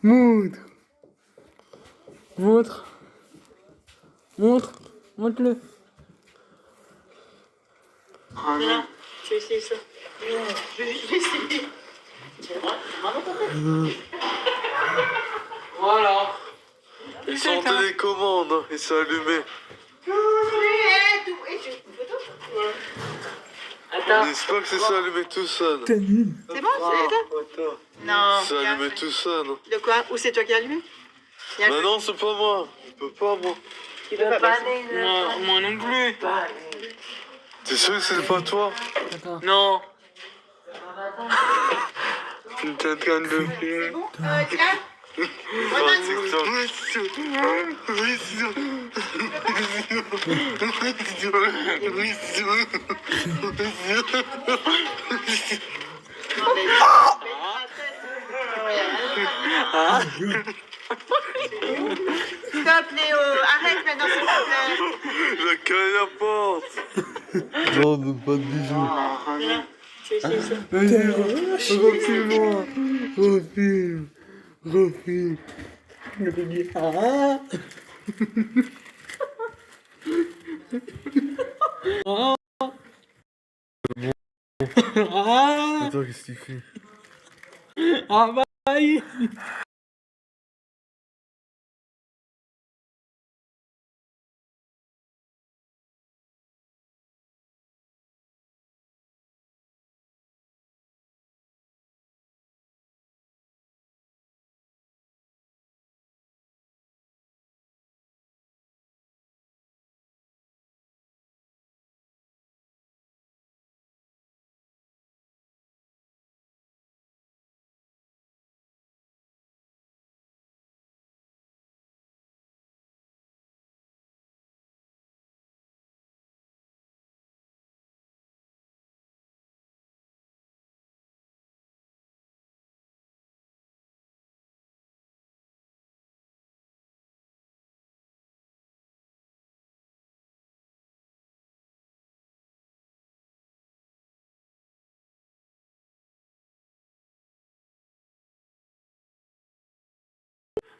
Montre. Montre. Montre. Montre-le. Voilà, tu vas essayer ça. Je vais essayer. Voilà. Ils sont en télécommande, hein, ils sont allumés. Attends. J'espère que c'est ça allumé tout seul. T'es nul. C'est bon, c'est ça? Attends. Non. C'est allumé tout seul. De quoi? Ou c'est toi qui as allumé? Bah non, c'est pas moi. Je peux pas, moi. Tu peux pas aller. Moi non plus. T'es sûr que c'est pas toi? Attends. Non. Putain de canne de C'est bon? Tiens. Stop Léo, arrête maintenant s'il te plaît. La caille la porte. Non, donne pas de bijoux. Voilà, tu vas essayer ça. Refile-moi. Refile. Refile. Attends, qu'est-ce qu'il fait? Ah bye.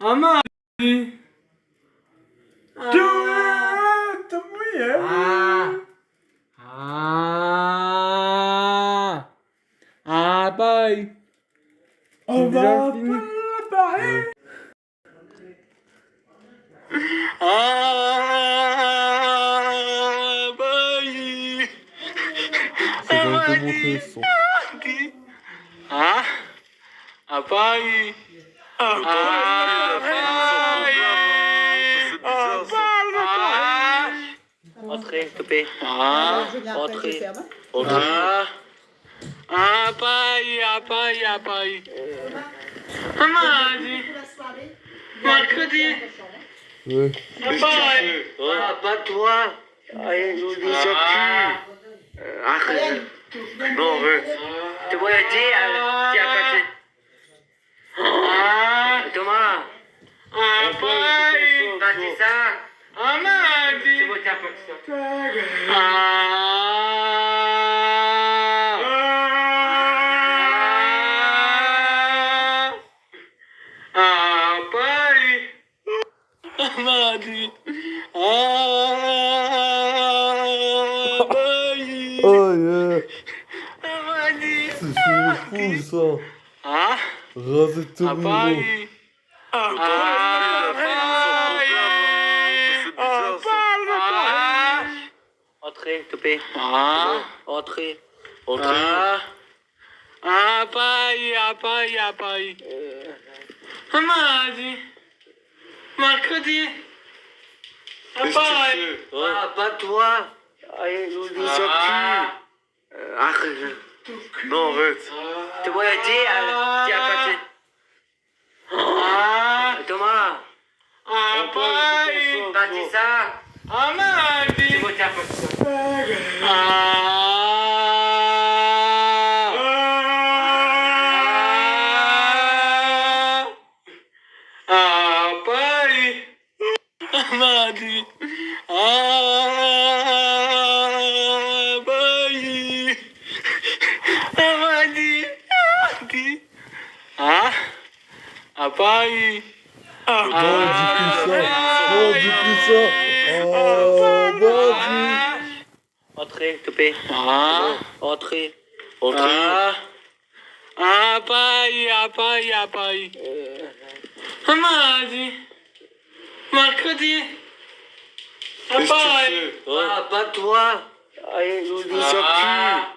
Ah Marie. T'as mouillé. Ah bye. Oh bah, pareil. Ah bye. C'est quand te montrer le son. Ah. Ah bye. Ah Entrez, s'il te plaît. Ah. Entrez. Ah bye. Ah bye. Ah bye. Amadi. Mercredi. Ouais. Ah bye. Ah, pas toi. Allez, nous dis ça Arrête. Non, arrête. Tu vois, dis à passer. Ah. Thomas, Ah bye. pas dis ça. Amadi. Tu vois, t'as pas ça. Amadi. Oh yeah. Amadi. C'est fou ça. Ah. Raser tout le monde. Entrez, s'il te plaît. Ah. Entrez. Ah bye. Amadi. Mercredi. Ah bye. Ah, pas toi. Allez, nous dis ça Arrête. Non, arrête. Tu vois, dis à passer. Ah. Thomas, Ah bye. pas dis ça. Amadi. Tu vois, t'as pas ça. Amadi. Amadi. Ah. Ah Papaye. Non, dis plus ça. Non, dis plus ça. Oh, vas-y. Entrez, s'il te plaît. Ah. Entrez. Ah. Papaye, papaye, papaye. Mardi. Mercredi. Qu'est-ce que tu Papaye. fais? Ah, pas toi. Allez, nous dis. Ça Ah.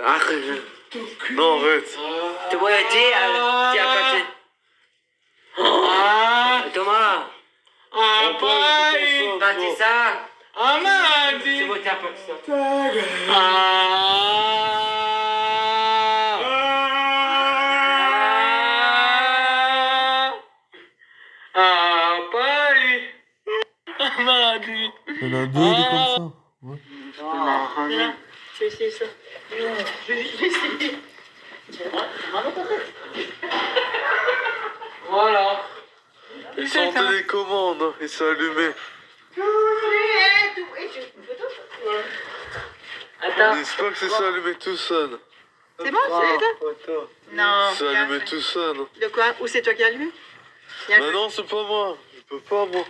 Arrête. pue. Non, arrête. Tu vois, tiens, passé. Ah. Thomas, Papaye. t'as dit ça? C'est Mardi. bon, tiens, pas ça. Papaye. Mardi. Il y en a deux de comme ça. Ouais. Là, je vais essayer ça. Je vais essayer. Voilà. Ils sont en télécommande, hein, et c'est allumé. Attends. J'espère que c'est ça allumé tout seul. C'est bon, c'est ça? Non. C'est allumé tout seul. De quoi? Ou c'est toi qui as allumé? Mais non, c'est pas moi. Je peux pas, moi.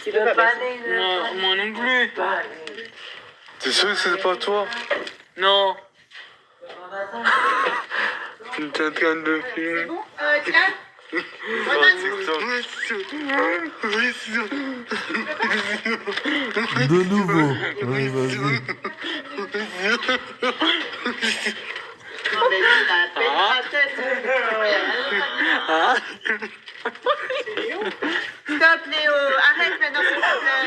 Tu peux pas Moi non plus. T'es sûr que c'est pas toi? Non. T'es en train de C'est filmer. bon? Tiens. De nouveau. Allez, vas-y. Non, mais lui, il a peine la tête. Stop, Léo. Arrête maintenant, s'il te plaît.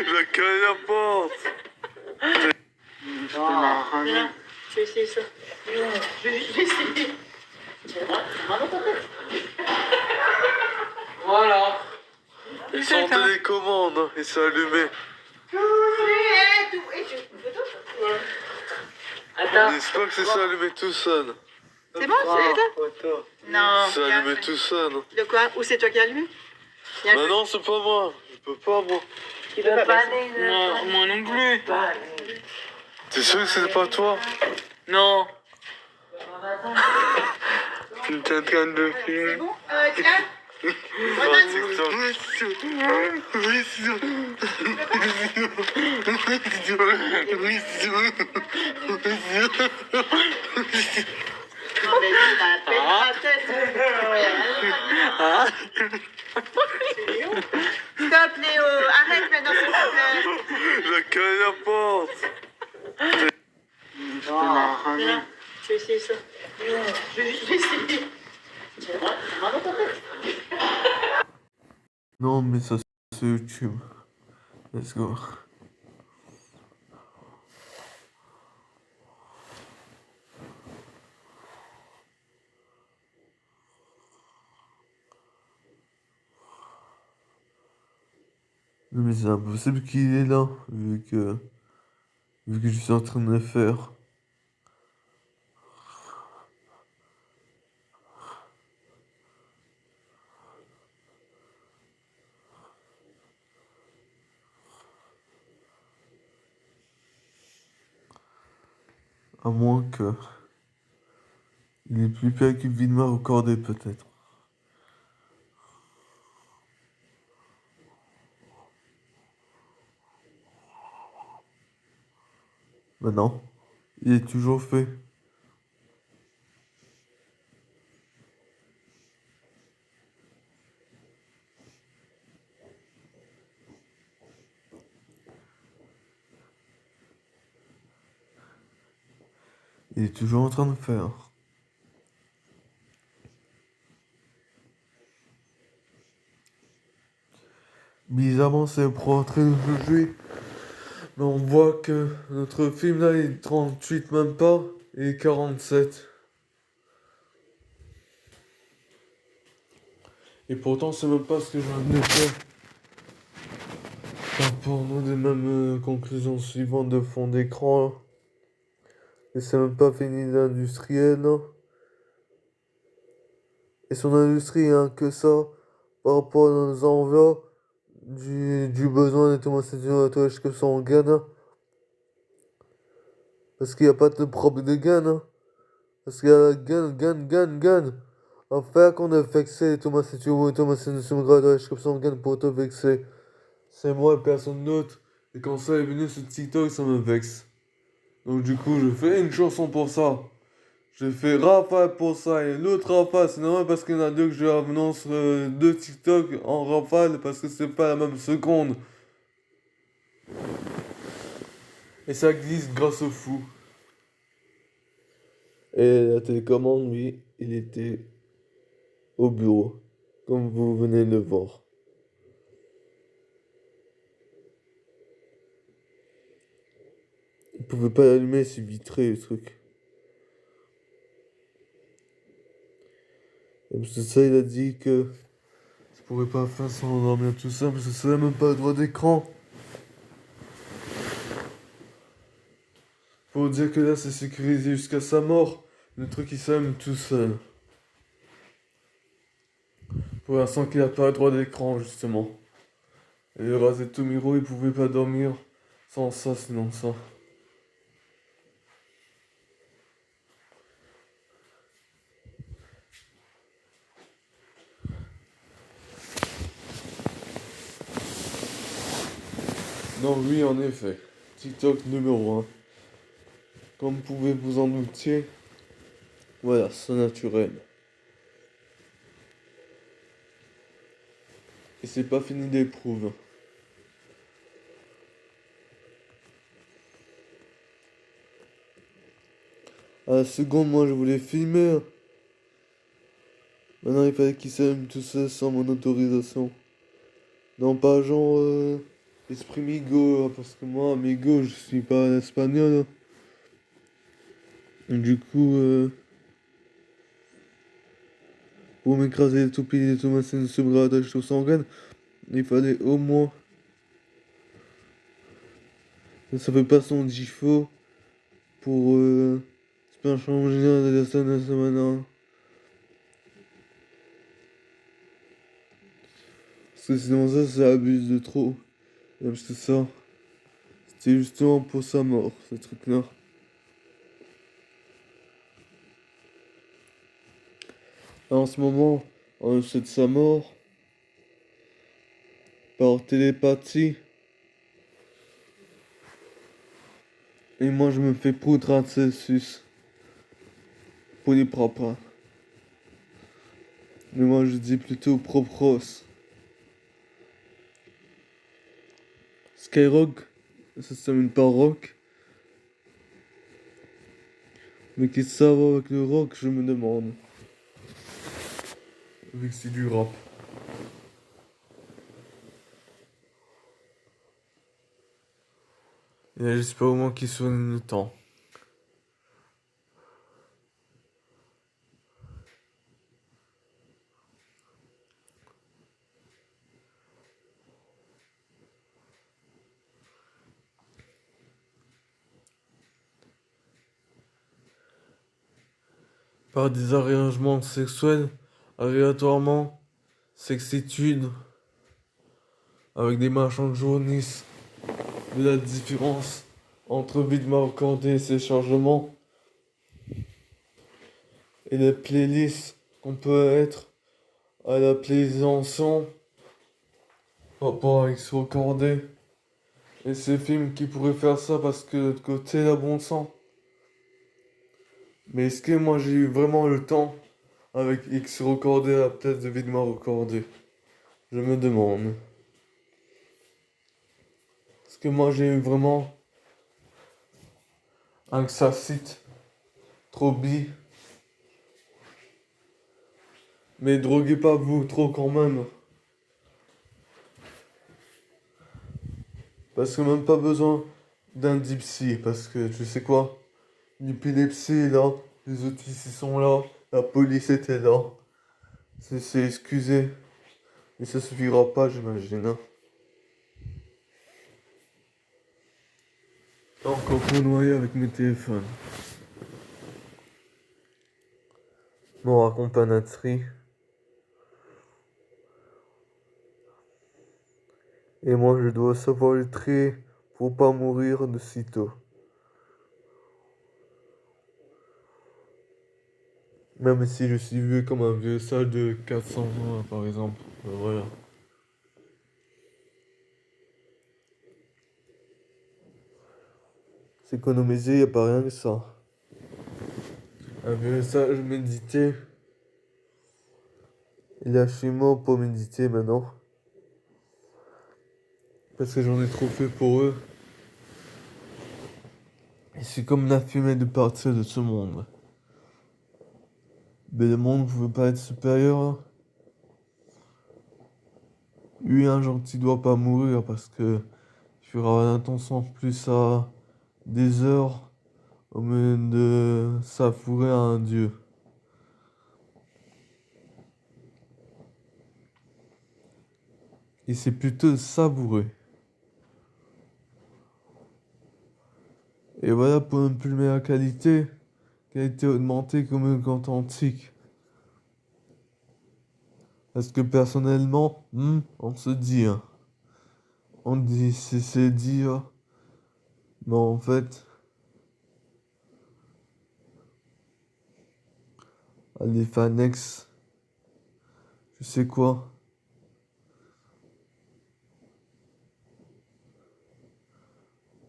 Je caille la porte. Là, je vais essayer ça. Je vais essayer. Voilà. Ils sont en télécommande, hein, et c'est allumé. Attends. J'espère que c'est ça allumé tout seul. C'est bon, c'est ça? Non. C'est allumé tout seul. De quoi? Ou c'est toi qui as allumé? Mais non, c'est pas moi. Je peux pas, moi. Tu peux pas Moi non plus. T'es sûr que c'est pas toi? Non. T'es en train de C'est filmer. bon? Tiens. Non, mais lui, il a peine la tête. Stop, Léo. Arrête maintenant, s'il te plaît. Je caille la porte. Là, je vais essayer ça. Je vais essayer. Non, mais ça, c'est YouTube. Let's go. Non, mais c'est impossible qu'il est là, vu que je suis en train de le faire. À moins que il est plus près qu'une vie de m'a recordé, peut-être. Mais non, il est toujours fait. Il est toujours en train de faire. Bizarrement, c'est pour entrer dans le jeu. Mais on voit que notre film là est 38 même pas et 47. Et pourtant c'est même pas ce que j'ai envie de faire. Enfin, pour nous des mêmes conclusions suivantes de fond d'écran là. Et c'est même pas fini l'industriel là. Et son industrie hein, que ça par rapport à nos envois du besoin de Thomas Edison que son gain. Hein. Parce qu'il n'y a pas de problème de gain. Hein. Parce qu'il y a gain. Enfin qu'on a vexé Thomas et Thomas et nous sommes gradés comme ça on gagne pour te vexer. C'est moi et personne d'autre. Et quand ça est venu sur TikTok, ça me vexe. Donc du coup, je fais une chanson pour ça. Je fais rafale pour ça et l'autre rafale, c'est normal parce qu'il y en a deux que je annonce deux TikTok en rafale parce que c'est pas la même seconde. Et ça glisse grâce au fou. Et la télécommande, lui, il était au bureau, comme vous venez de le voir. Il pouvait pas l'allumer, c'est vitré le truc. Et c'est ça, il a dit que je pourrais pas faire sans endormir tout ça, parce que ça n'a même pas le droit d'écran. Faut dire que là, c'est sécurisé jusqu'à sa mort. Le truc, il s'allume tout seul. Pour l'instant qu'il a pas le droit d'écran, justement. Et le Razetomiro, il pouvait pas dormir sans ça, sinon ça. Non, oui, en effet. TikTok numéro 1. Comme vous pouvez vous en douter, voilà, c'est naturel. Et c'est pas fini d'épreuve. À la seconde, moi, je voulais filmer. Maintenant, il fallait qu'il s'allume tout seul sans mon autorisation. Non, pas genre esprit migo, hein, parce que moi, amigo, je suis pas espagnol. Hein. Du coup, pour m'écraser les toupies des tomates et ce bradage sur sanguine, il fallait au moins. Ça fait pas son gifo pour c'est pas un changement général de la semaine. Parce que sinon ça abuse de trop. Et parce que ça, c'était justement pour sa mort, ce truc-là. En ce moment, on sait de sa mort par télépathie. Et moi je me fais poudre à Celsius. Pour les propres. Mais moi je dis plutôt propros. Skyrock, ça se termine par rock. Mais qu'est-ce que ça va avec le rock, je me demande. Vu que c'est du rap. Et j'espère au moins qu'il sonne le temps. Par des arrangements sexuels, aléatoirement, sexitude, avec des marchands de jaunisse, de la différence entre vide accordé et ses chargements, et les playlists qu'on peut être à la plaisance par rapport à X recordé, et ces films qui pourraient faire ça parce que de l'autre côté, la bon sang. Mais est-ce que moi j'ai eu vraiment le temps avec X recordé à la place de Vidma recordé? Je me demande. Est-ce que moi j'ai eu vraiment un Xacit trop bi? Mais droguez pas vous trop quand même. Parce que même pas besoin d'un dipsy. Parce que tu sais quoi? L'épilepsie est là, les autistes ils sont là, la police était là. C'est excusé. Mais ça suffira pas, j'imagine. Hein. Encore pour noyer avec mes téléphones. Mon accompagnatrice. Et moi je dois savoir le trier pour pas mourir de sitôt. Même si je suis vieux comme un vieux sage de 400 ans, par exemple. Voilà. S'économiser, y a pas rien que ça. Un vieux sage méditer. Il est chez moi pour méditer maintenant. Parce que j'en ai trop fait pour eux. Et c'est comme la fumée de partir de ce monde. Mais le monde ne pouvait pas être supérieur. Hein. Lui, un gentil doit pas mourir parce que il fera attention plus à des heures au lieu de s'affourer à un dieu. Et c'est plutôt savourer. Et voilà pour une plus meilleure qualité qui a été augmentée comme un gant antique. Parce que personnellement, on se dit, hein. On dit, c'est dire, mais en fait, les Fanex, je sais quoi,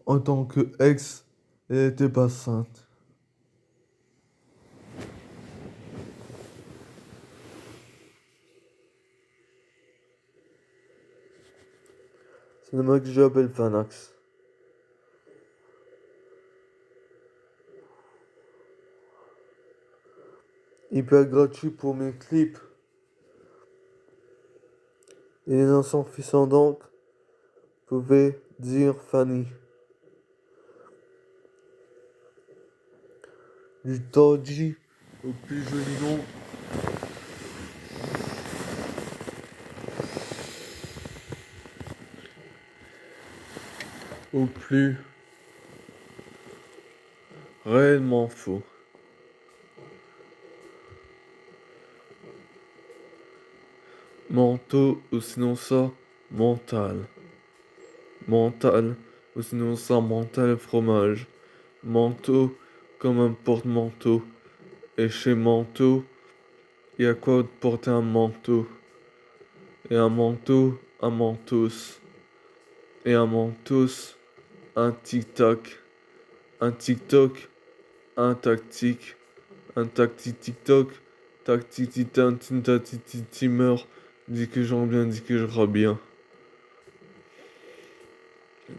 en tant que ex, elle était pas sainte. C'est le mec que j'appelle Fanax. Hyper gratuit pour mes clips. Et les enfants fissants donc pouvaient dire Fanny. Du Torji au plus joli nom. Au plus réellement faux. Manteau ou sinon ça, mental. Mental ou sinon ça, mental fromage. Manteau comme un porte-manteau. Et chez manteau, il y a quoi de porter un manteau? Et un manteau, un mentos. Et un mentos, un tic-tac. Un TikTok, un tactique. Un tactique TikTok. Tactique titan, timer. Dis que j'en bien, dis que je rends bien.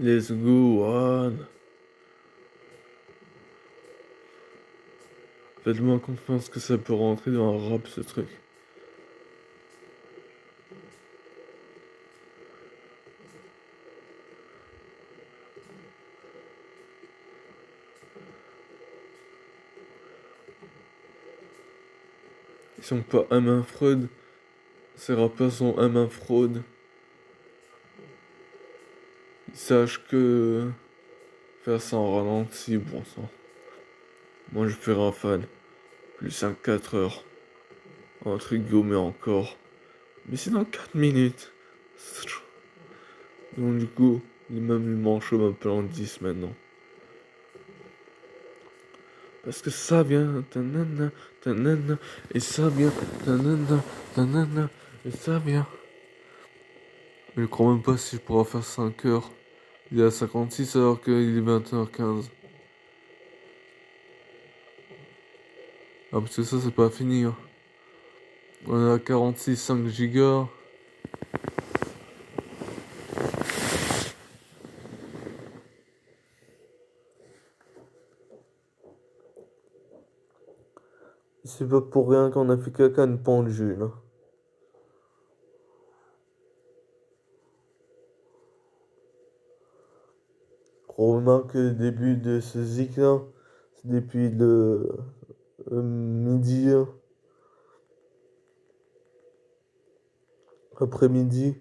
Let's go, one. Faites-moi confiance que ça peut rentrer dans un rap ce truc. Ils sont pas M1 Freud. Ces rappeurs sont M1 Fraude. Ils sachent que faire ça en ralenti, bon sang. Moi je fais rafale. Plus un 4 heures. Entre guillemets encore. Mais c'est dans 4 minutes. Donc du coup, même le manchot m'appelle en 10 maintenant. Parce que ça vient, tanana, tanana, et ça vient, tanana, tanana, et ça vient. Mais je crois même pas si je pourrais faire 5 heures. Il est à 56 alors qu'il est 20h15. Ah parce que ça c'est pas fini. Hein. On est à 46, 5 gigas. C'est pas pour rien qu'on a fait caca une pendule. Hein. Remarque que le début de ce zik là, c'est depuis le midi, hein. Après-midi.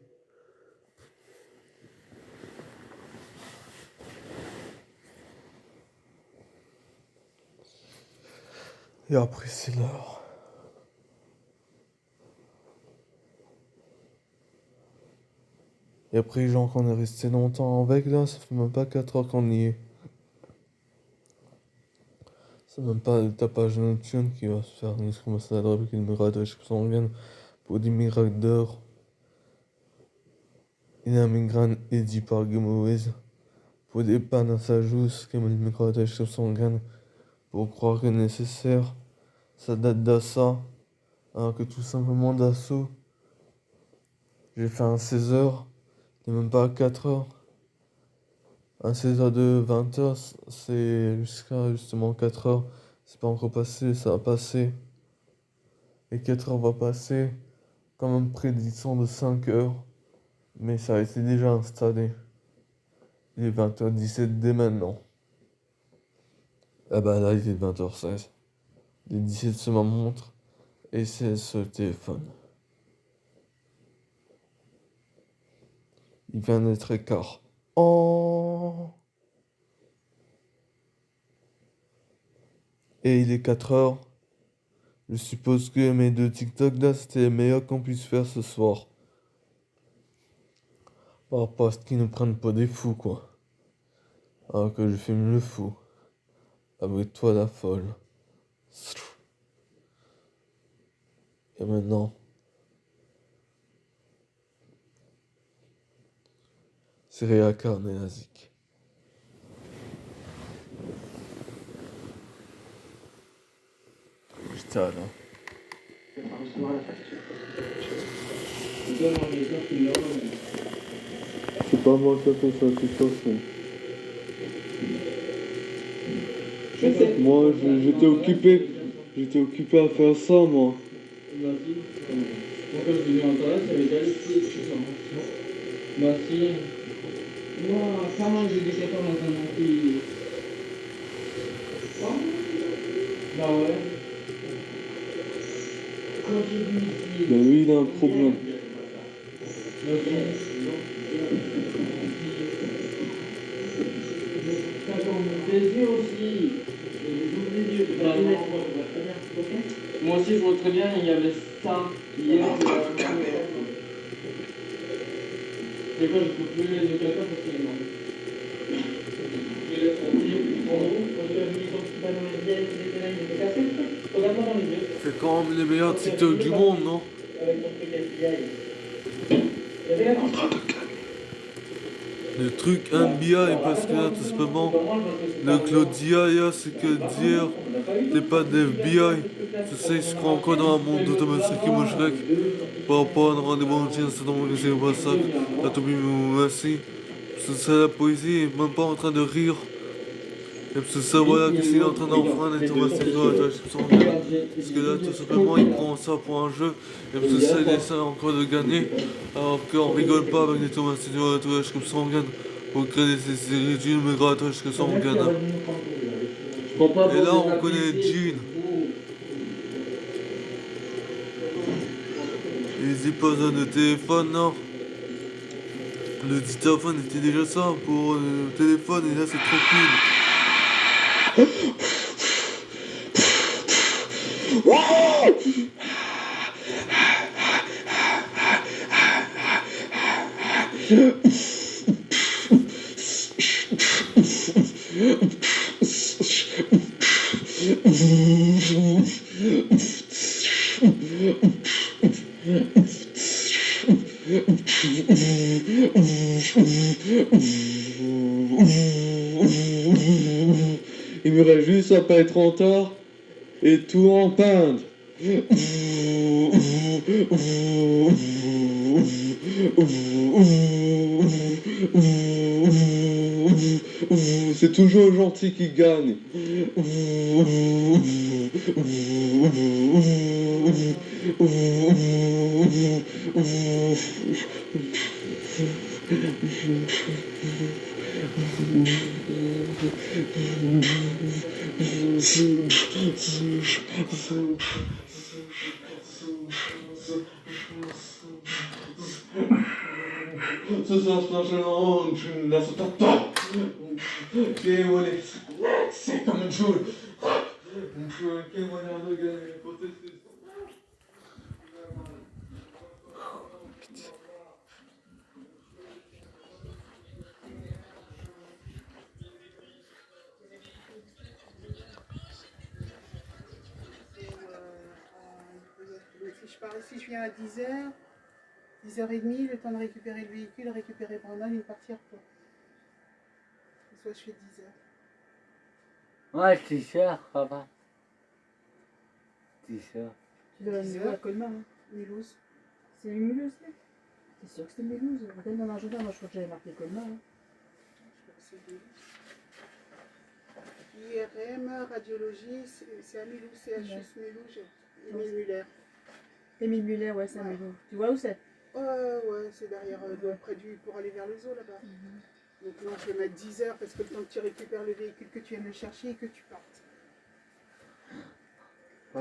Et après c'est l'heure. Et après les gens qu'on est resté longtemps avec là, ça fait même pas 4 heures qu'on y est. C'est même pas le tapage nocturne qui va se faire une exclamation à droite avec une migraine sanguine pour des miracles d'or. Il a une migraine édite par Gumoise pour des pannes à sa jousse comme une migraine sanguine pour croire que nécessaire. Ça date d'assa, alors que tout simplement d'assaut. J'ai fait un 16h, et même pas à 4h. Un 16h de 20h, c'est jusqu'à justement 4h. C'est pas encore passé, ça va passer. Et 4h va passer, comme une prédiction de 5h. Mais ça a été déjà installé. Il est 20h17 dès maintenant. Ah bah là, il est 20h16. Il est 17 sur ma montre et 16 sur le téléphone. Il vient d'être écart. Oh! Et il est 4h. Je suppose que mes 2 TikTok là, c'était le meilleur qu'on puisse faire ce soir. Par rapport à ce qu'ils ne prennent pas des fous, quoi. Alors que je filme le fou. Avec toi, la folle. Et maintenant, c'est Réacarne et Nazik. Putain, là. C'est pas moi qui ai fait ça, c'est toi, moi, j'étais occupé à faire ça, moi. Pourquoi je l'ai mis en toilette, ça avait déjà laissé, je sais pas. Bah si. Moi, clairement, j'ai des capteurs dans un ampli. Bah ouais. Quand j'ai vu ici. Bah oui, il a un problème. Des yeux aussi. Des yeux. Moi aussi, je vois très bien, il y avait ça hier. Des fois, je peux plus les éducateurs parce qu'il est mort. Je laisse mon pied en haut, quand tu as mis ton petit ballon SDF, il était là, il était cassé. Regarde-moi dans les yeux. C'est quand même les meilleurs TikTok du monde, non? Avec ton truc FBI. Il y avait un train de Le truc NBA, parce que là, tout simplement, le Claudia, c'est que dire, t'es pas d'FBI. Tu sais, il se croit encore dans un monde d'automatique qui me Shrek. Par rapport à un rendez-vous entier, c'est dans mon lycée au massacre. La Toby Moussi. C'est la poésie, est même pas en train de rire. Et c'est ça, voilà, qu'est-ce qu'il est en train d'enfreindre et tout, c'est quoi, parce que là, tout simplement, il prend ça pour un jeu, et c'est ça, il essaie encore de gagner, alors qu'on rigole pas avec les Thomas Senior et tout, comme ça, on gagne. Pour créer ces régimes, mais gratuits, que ça, on gagne. Et là, on connaît Jean. Ils y posent de téléphone, non? Le dictaphone était déjà ça pour le téléphone, et là, c'est tranquille. Il me reste juste à pas être en retard et tout en peindre. C'est toujours le gentil qui gagne. Ce soir, je la saute à temps. Che vuole, c'est comme une joule. Quel moyen de gagner pour tester. pars ici, je viens à 10h, 10h30, le temps de récupérer le véhicule, récupérer Brandon et partir quoi. Soit je fais 10h. Ouais, 10 heures, ça va. 10 heures. Tu dois aller à Colmar. Hein. Mulhouse. C'est Mulhouse, là? T'es sûr que c'est Mulhouse? Regarde dans l'agenda, moi je crois que j'avais marqué Colmar. Hein. Je crois que c'est Mulhouse. IRM, radiologie, c'est à Mulhouse, c'est à Chus Mulhouse. Émile Muller. Émile Muller, ouais, c'est à Mulhouse. Tu vois où c'est? Ouais, c'est derrière, près du, pour aller vers le zoo là-bas. Donc non, je vais mettre 10h parce que le temps que tu récupères le véhicule, que tu viennes le chercher et que tu partes.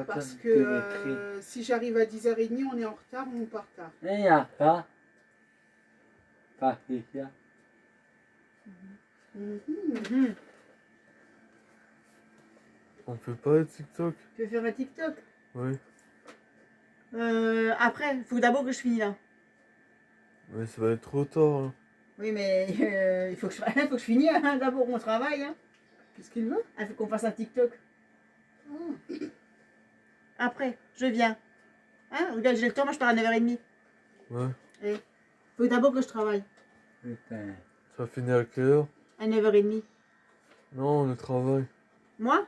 Parce que si j'arrive à 10h30, on est en retard ou on part tard. Et il y a ça. Pas ça. On fait pas de TikTok? Tu veux faire un TikTok? Oui. Après, il faut d'abord que je finisse là. Mais ça va être trop tard. Hein. Oui, mais il faut que je finisse hein, d'abord mon travail. Hein. Qu'est-ce qu'il veut? Il faut qu'on fasse un TikTok. Après, je viens. Hein, regarde, j'ai le temps, moi je pars à 9h30. Ouais. Il faut d'abord que je travaille. Putain. Ça finit à quelle heure? À 9h30. Non, le travail. Moi?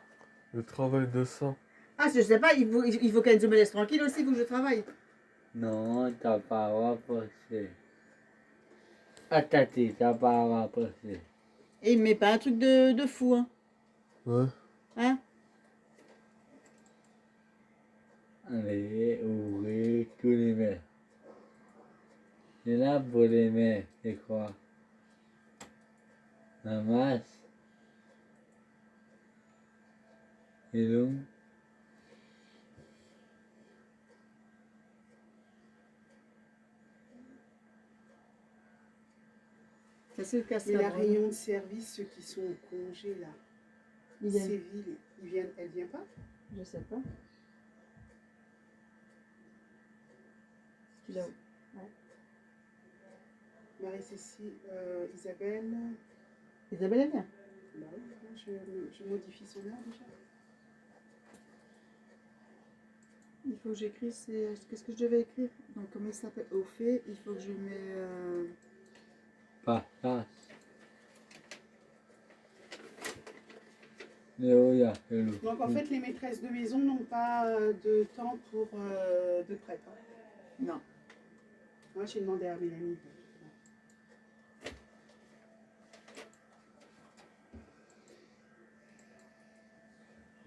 Le travail de ça. Ah, je sais pas, il faut qu'Enzo me laisse tranquille aussi, il faut que je travaille. Non, t'as pas à passer. Attends, t'as pas à passer. Et il me met pas un truc de fou, hein. Ouais. Hein? Allez, ouvrez tous les mails. C'est là pour les mails, c'est quoi? La masse. Et donc? Ça c'est le cas. Et la réunion de service, ceux qui sont au congé là, Ils viennent. Séville, elle vient pas? Je sais pas. Tu l'as où? Marie-Cécile, Isabelle. Isabelle elle vient. Bah oui, je modifie son heure déjà. Il faut que j'écrive, qu'est-ce que je devais écrire? Donc comment il s'appelle? Au fait, il faut que je mette... Pas ça. Léoya, hello. Donc en fait, les maîtresses de maison n'ont pas de temps pour de prep. Hein. Non. Moi, j'ai demandé à Mélanie.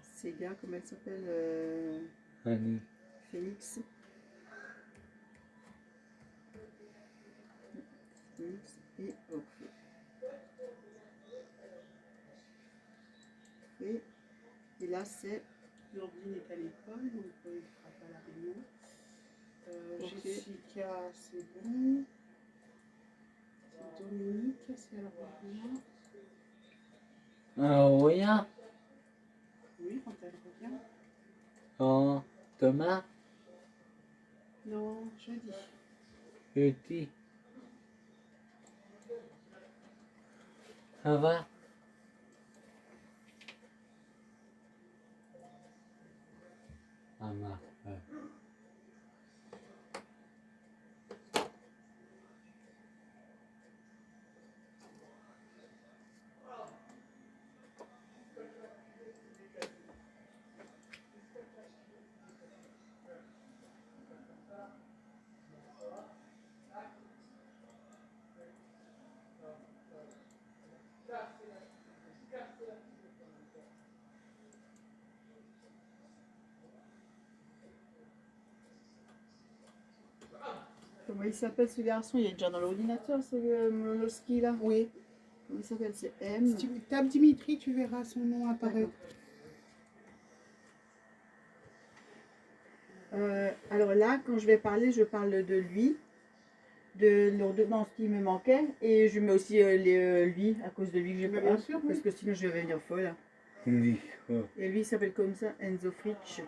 Ces gars, comment elle s'appelle? Annie. Félix. Félix et Orphée. Et là, c'est... Nordine est à l'école, donc il ne fera pas la réunion. Ok. Jessica, c'est bon. Dominique, c'est à la revenir. Oya. Oui, quand elle revient. Oh, Thomas. Non, jeudi. Petit. Ça va? Ça marche. Comment il s'appelle ce garçon? Il est déjà dans l'ordinateur, ce Molowski là. Oui. Comment il s'appelle? C'est M. Si tu tapes Dimitri, tu verras son nom apparaître. Alors là, quand je vais parler, je parle de lui, de l'ordonnance qui me manquait, et je mets aussi lui, à cause de lui que j'ai Mais pas. bien sûr, oui. Parce que sinon je vais devenir folle. Oui. Et lui, il s'appelle comme ça, Enzo Fritsch.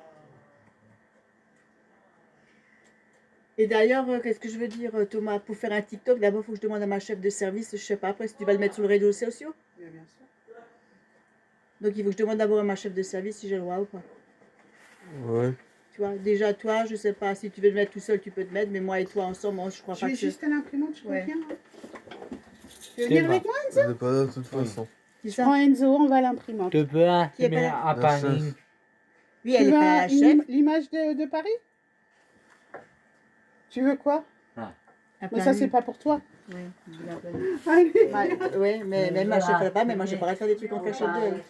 Et d'ailleurs, qu'est-ce que je veux dire, Thomas, pour faire un TikTok, d'abord, il faut que je demande à ma chef de service, je sais pas, après, si tu vas le mettre sur les réseaux sociaux. Bien sûr. Donc, il faut que je demande d'abord à ma chef de service si j'ai le droit ou pas. Ouais. Tu vois, déjà toi, je sais pas, si tu veux te mettre tout seul, tu peux te mettre, mais moi et toi ensemble, moi, je crois Je pas vais que juste à l'imprimante, je Ouais. reviens. Hein. Tu veux venir avec moi? Elle n'est pas là de toute façon. c'est Je ça. prends Enzo, on va à l'imprimante. Tu peux Qui est imprimer pas là à La Paris. chef. Oui, elle Tu est veux pas la chef. l'image de Paris? Tu veux quoi? à Mais ça, c'est Paris. pas pour toi. Oui, je l'appelle. Allez. Ouais, mais même ma chef, elle a pas, mais moi, j'ai pas de faire des trucs en cachette d'elle.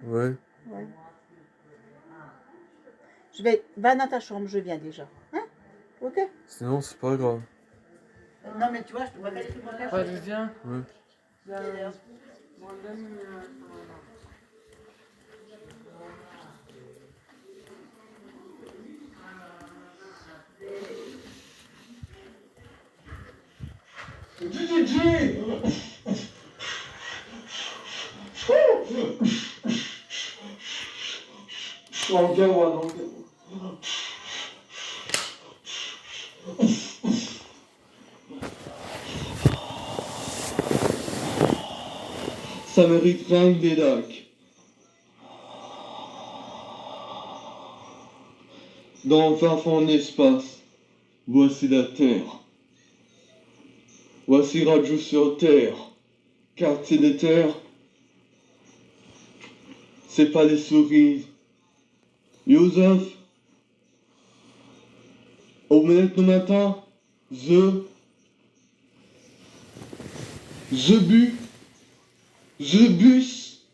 Ouais. Ouais. Va dans ta chambre, je viens déjà. Hein? Ok? Sinon, c'est pas grave. Non, mais tu vois, je te vois pas des trucs en cachette. Pas de viens. Ouais. Ça mériterait une médaille. Dans le fin fond de l'espace, voici la Terre. Voici Radio sur Terre. Quartier des terres. C'est pas les cerises. Joseph. Omelette le matin. The bus.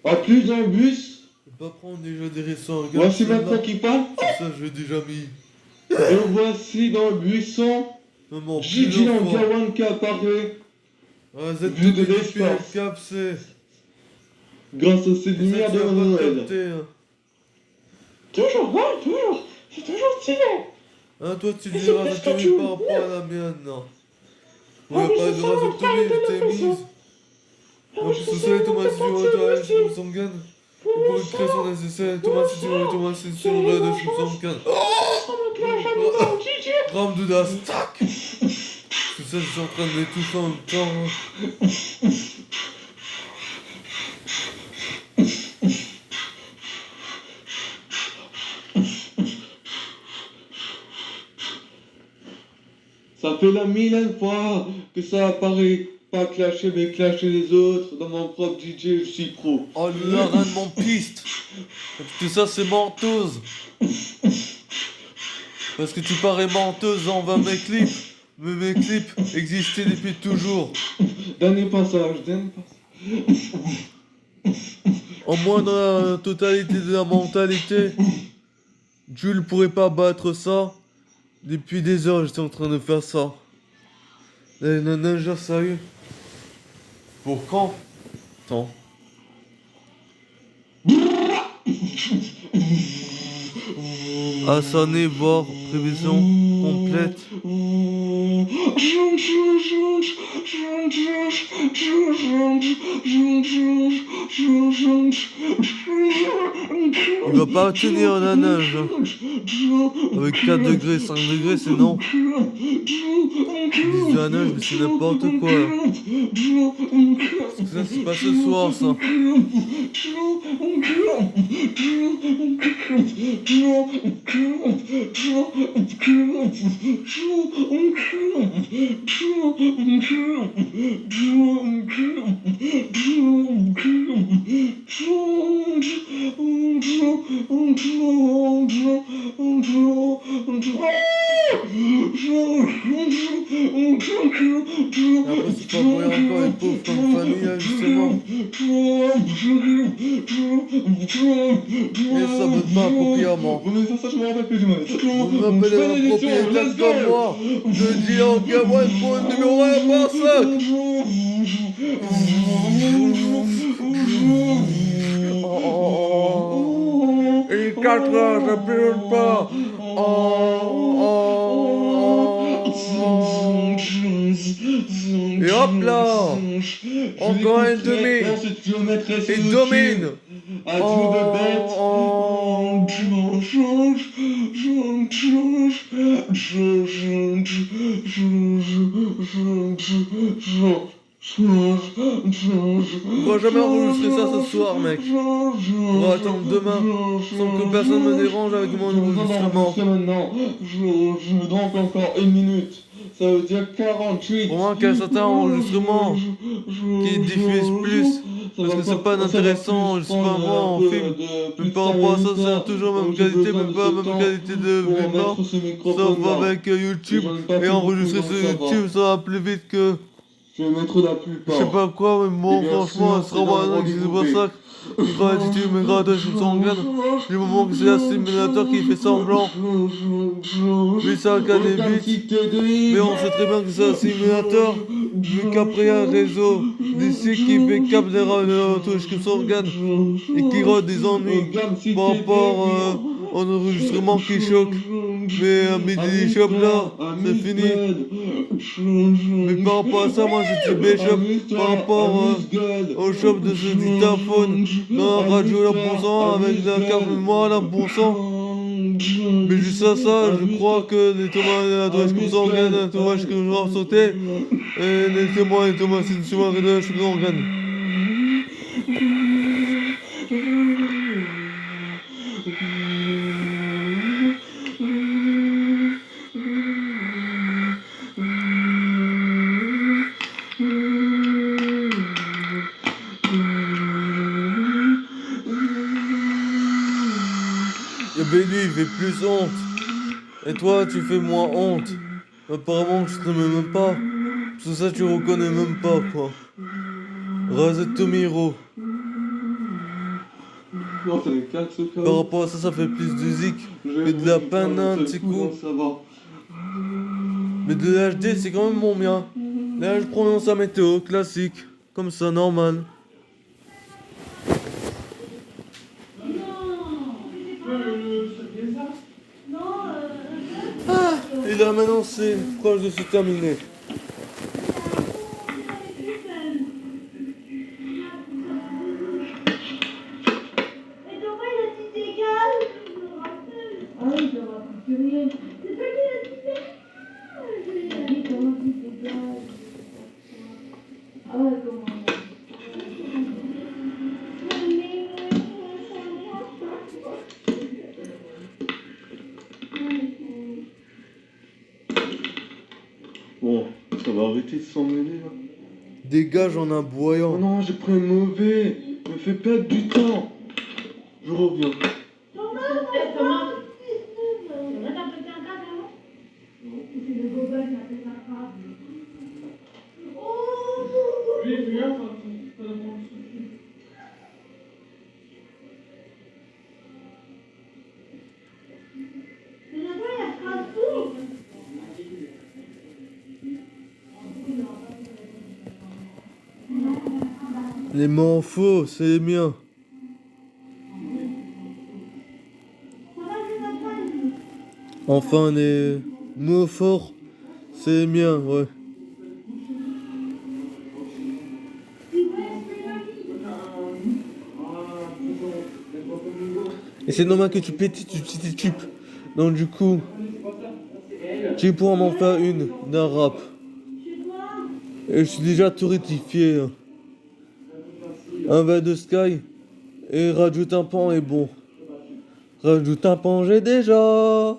A plus d'un bus. Je peux pas prendre déjà des récents. Regarde, Voici celle-là. maintenant qui parle. C'est ça, je l'ai déjà mis. Et voici dans le buisson. Maman, Gigi plusieurs fois. Gawan qui apparaît. Ah, Z Vue de tout équipé, l'espace. cap, c'est. Grâce à ces Et ça, lumières tu de vas pas Noël. capter, hein. Toujours, ouais, toujours. C'est toujours stylé. Hein, toi, tu Mais diras c'est de parce Tommy que par rapport à la mienne, non. Ah, On va mais pas c'est de ça, raser on Tommy, parle de je t'ai l'impression. mise. En plus, ce serait Thomas si tu veux, toi, je me sens gagne. Et pour une création nécessaire, Thomas si tu veux, Thomas si tu veux, de je me sens gagne. Ram de das, tac. Tout ça, je suis en train de m'étouffer en même temps. Ça fait la millième fois que ça apparaît. Pas clasher, mais clasher les autres. Dans mon propre DJ, je suis pro. Oh là, rien de mon piste. Tout ça, c'est menteuse. Parce que tu parais menteuse envers mes clips. Mais mes clips existaient depuis toujours. Dernier passage. Au moins dans la totalité de la mentalité, Jules pourrait pas battre ça. Depuis des heures, j'étais en train de faire ça. Les ninjas sérieux. Pour quand? Attends. Assané, voir, prévision complète. Il va pas tenir la neige. Avec 4 degrés, 5 degrés, c'est non. Ils disent de la neige, mais c'est n'importe quoi. Parce que ça, c'est pas ce soir, ça. Et après, c'est pas pour encore une pauvre comme famille, là, justement. Et ça veut pas appropriément. Mais ça, je me rappelle plus du mal. On m'appelle un propriétaire comme moi. Je dis en Gabouane pour le numéro 1 par 5. Et 4 heures, je purge pas. Et hop là. Encore un demi. Et domine. Adieu de bête. On va jamais enregistrer ça ce soir, mec. On va attendre demain, sans que personne me dérange avec mon enregistrement. Maintenant, je donc encore 1 minute. Ça veut dire 48. Pour moi, qu'un certain enregistrement qui diffuse plus, parce que c'est pas intéressant, je sais pas moi, en film. Mais par rapport à ça, c'est toujours la même qualité, même pas la même qualité de vivant. Sauf avec YouTube, et enregistrer sur YouTube, ça va plus vite que... Je vais mettre la plupart. Je sais pas quoi, mais bon, franchement, ce sera pas que c'est pas ça. Gratitude, mais gratitude sanguine. Du moment que c'est un simulateur qui fait semblant. Mais ça canne vite. Mais on sait très bien que c'est un simulateur. Vu qu'après il y a un réseau d'ici qui fait cap des touches que s'organe et qui rôde des ennuis par rapport au enregistrement qui choque. Mais à midi shop là, c'est fini. Mais par rapport à ça, moi je dis Bishop par rapport au shop de ce dictaphone dans la radio là bon sang avec la carte mémoire là bon sang. Mais juste à ça, je crois que les tomates et la dresse comme ça organe, un tournage que je vais sauter. Et les témoins et les tomates c'est une soirée de la chose organe. Et ben lui il fait plus honte. Et toi tu fais moins honte. Apparemment je t'aimais même pas. Tout ça tu reconnais même pas quoi. Razet Tomiro. Non, ça les casse ce cas. Par rapport à ça, ça fait plus de zik que de la peine un petit coup. Ça va. Mais de l'HD c'est quand même mon mien. Là je prononce la météo classique. Comme ça normal. Et là maintenant c'est proche de se terminer. Bon, ça va arrêter de s'emmêler là. Dégage en Oh aboyant. non, j'ai pris un mauvais. Me fais perdre du temps. Je reviens. Les mots faux, c'est les miens. Enfin, les mots forts, c'est les miens, ouais. Et c'est normal que tu pétis, tu titupes. Donc du coup, tu pourras m'en faire une d'un rap. Et je suis déjà tout rectifié. Hein. Un verre de Sky et rajoute un pan est bon. Rajoute un pan, j'ai déjà.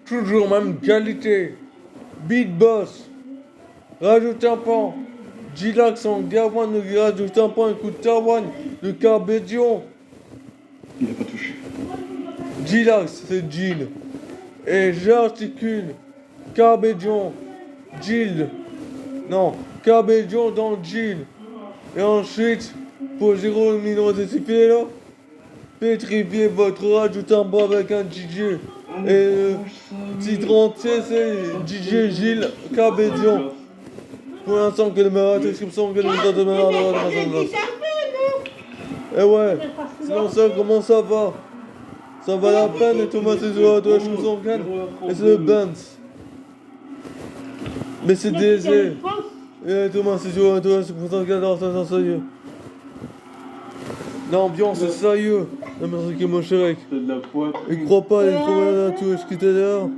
Toujours même qualité. Beat Boss. Rajoute un pan. Gilax en Gawan, rajoute un pan, écoute Tawan, le Carbédion. Il a pas touché. Gilax, c'est Gil. Et j'articule. Carbédion. Gil. Non, Carbédion dans Gil. Et ensuite, pour Jérôme Minot là, pétrifiez votre rajoute un pan avec un DJ. Allez, Et mange ça, titre entier, c'est DJ Gilles Cabédion. Pour l'instant, que le meilleur description, que le meilleur de meilleur. Eh ouais, sinon ça, comment ça va? Ça va la peine et Thomas c'est sur la description, et c'est le Benz. Mais c'est DZ. Et Thomas c'est sur la description, ça y est. L'ambiance est sérieux. La musique est mon chéri. C'est de la poitrine. Il croit pas, il est trop bien à tout, je quitte dehors.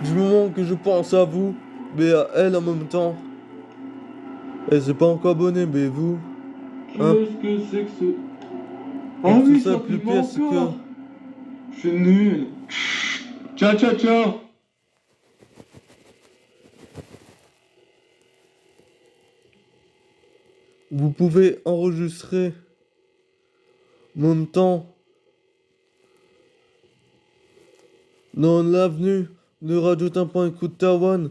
Du moment que je pense à vous, mais à elle en même temps. Elle s'est pas encore abonnée, mais vous. Hein? Qu'est-ce que c'est que ce... Et Ah tout oui, ça, ça plus piment pire, c'est encore. Je suis nul. Ciao, ciao, ciao. Vous pouvez enregistrer mon temps dans l'avenue de Radio Tympan Écoute Taïwan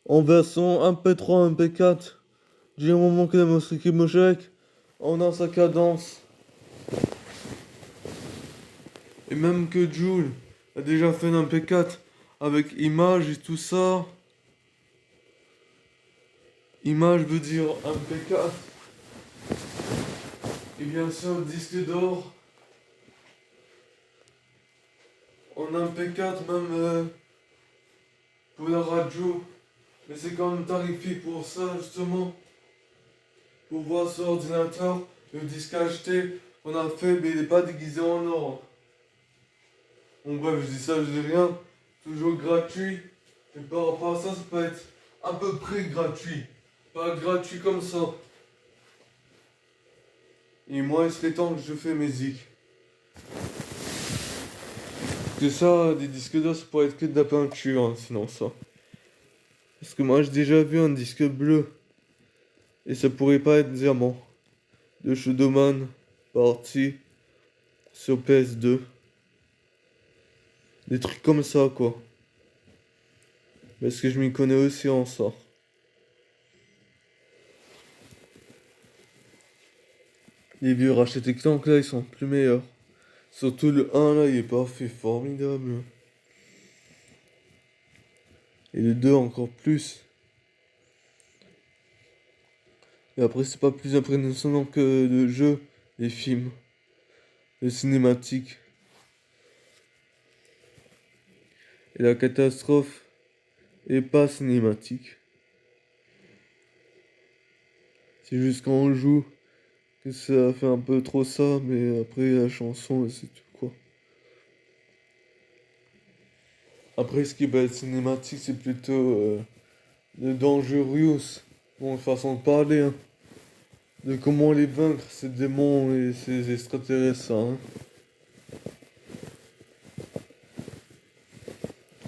en version MP3, MP4. J'ai un moment que la musique me chèque en a sa cadence. Et même que Jules a déjà fait un MP4 avec image et tout ça. Image veut dire MP4. Et bien sûr, disque d'or. En MP4 même pour la radio. Mais c'est quand même tarifé pour ça justement. Pour voir sur ordinateur, le disque acheté qu'on a fait, mais il n'est pas déguisé en or. Bon bref, je dis ça, je dis rien. Toujours gratuit. Et par rapport à ça, ça peut être à peu près gratuit. Pas gratuit comme ça. Et moi, il serait temps que je fais mes zik. Que ça, des disques d'or, ça pourrait être que de la peinture, hein, sinon ça. Parce que moi, j'ai déjà vu un disque bleu. Et ça pourrait pas être diamant. De Shadowman, parti sur PS2. Des trucs comme ça, quoi. Parce que je m'y connais aussi en ça. Les vieux Ratchet & Clank là, ils sont plus meilleurs. Surtout le 1 là, il est parfait, formidable. Et le 2 encore plus. Et après, c'est pas plus impressionnant que le jeu, les films, les cinématiques. Et la catastrophe est pas cinématique. C'est juste quand on joue que ça fait un peu trop ça, mais après la chanson, c'est tout quoi. Après, ce qui va être cinématique, c'est plutôt le Dangerous. Bon, façon de parler, hein. De comment les vaincre, ces démons et ces extraterrestres, hein.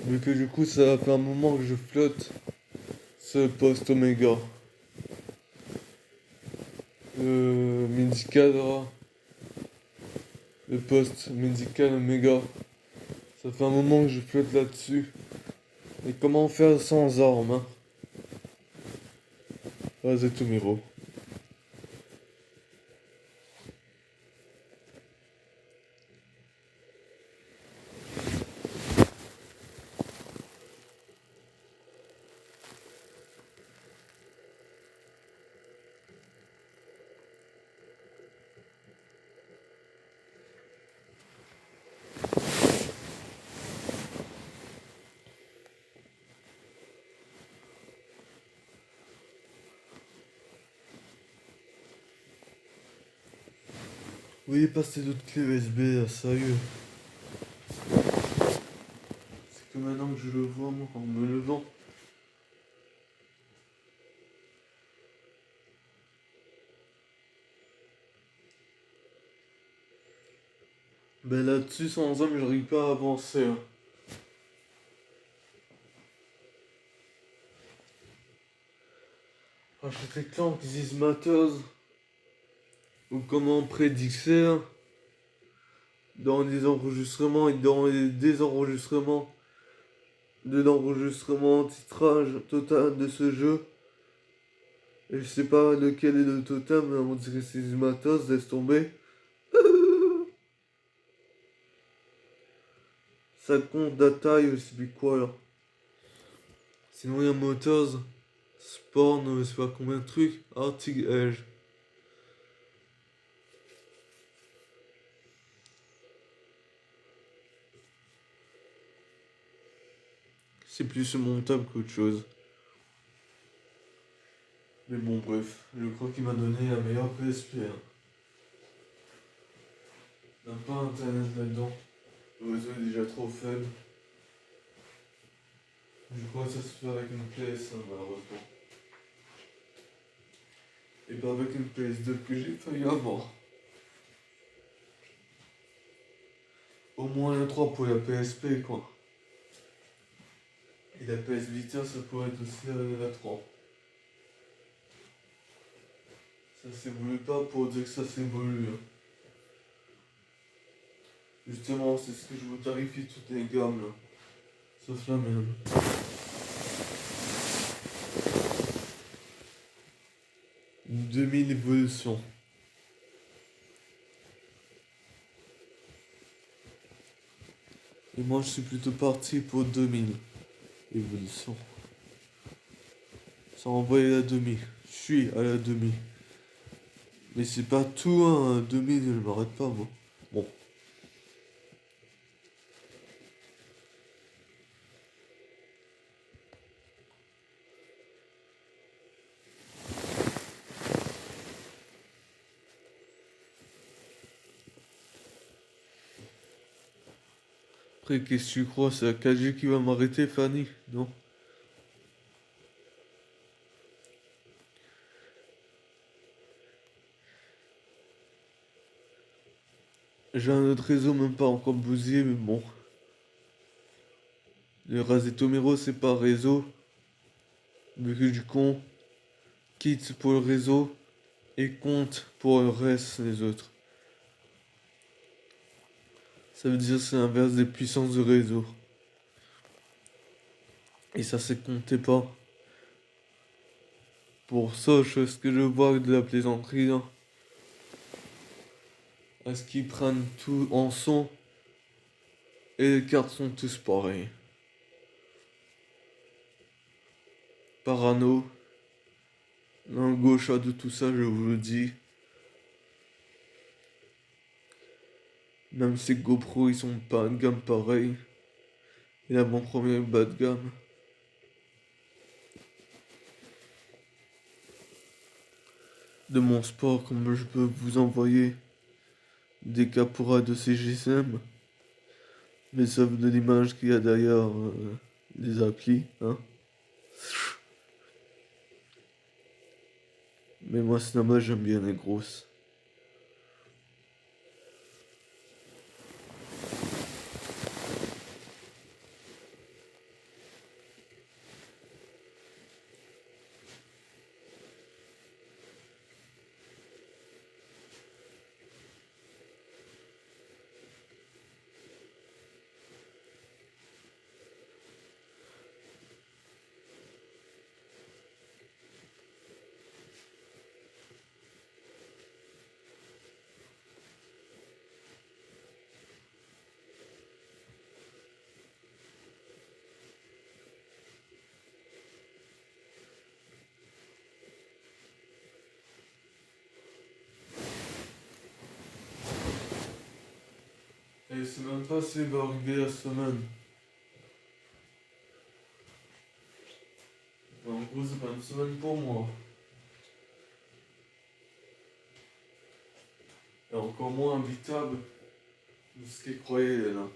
Vu que du coup, ça fait un moment que je flotte ce post Oméga. Médical, là. Le poste médical Oméga. Ça fait un moment que je flotte là-dessus. Et comment faire sans armes, hein? Vas-y, Tomiro. Veuillez passer d'autres clés USB, là, sérieux. C'est que maintenant que je le vois, moi, en me levant. Ben là-dessus, sans homme, j'arrive pas à avancer. Hein. Ratchet & Clank, This Matters. Ou comment prédire dans les enregistrements et dans les désenregistrements de l'enregistrement titrage total de ce jeu. Et je sais pas lequel est le totem, mais on dirait que c'est du matos, laisse tomber. Ça compte la taille, je sais plus quoi là. Sinon il y a Motors, Sport, non mais je sais pas combien de trucs, Arctic Edge. C'est plus montable qu'autre chose. Mais bon bref, je crois qu'il m'a donné la meilleure PSP. Hein. Il n'y a pas internet là-dedans. Le réseau est déjà trop faible. Je crois que ça se fait avec une PS1 malheureusement. Et pas avec une PS2 que j'ai failli avoir. Au moins un 3 pour la PSP quoi. Et la PS Vita ça pourrait être aussi la 3. Ça s'évolue pas pour dire que ça s'évolue. Hein. Justement, c'est ce que je vous tarifie toutes les gammes là. Sauf la mienne. Une 2000 évolutions. Et moi je suis plutôt parti pour 2000 évolutions. Sans envoyer la demi. Je suis à la demi. Mais c'est pas tout, hein. 2000, je m'arrête pas, moi. Bon. Après, qu'est-ce que tu crois? C'est la 4G qui va m'arrêter, Fanny? Non? J'ai un autre réseau même pas encore bousillé, mais bon. Le Razetomiro, c'est pas réseau. Mais que du con. Quitte pour le réseau. Et compte pour le reste, les autres. Ça veut dire que c'est l'inverse des puissances de réseau. Et ça, c'est compté pas. Pour ça, ce que je vois de la plaisanterie, là. Est-ce qu'ils prennent tout en son? Et les cartes sont tous pareilles. Parano. L'un gauche de tout ça, je vous le dis. Même ces GoPro, ils sont pas de gamme pareil. Et là, mon premier bas de gamme. De mon sport, comme je peux vous envoyer des capturas de ces GSM. Mais sauf de l'image qu'il y a derrière les applis, hein. Mais moi, c'est dommage, j'aime bien les grosses. Et c'est même pas si va arriver la semaine. En gros, c'est pas une semaine pour moi. Et encore moins habitable de ce qu'ils croyaient là.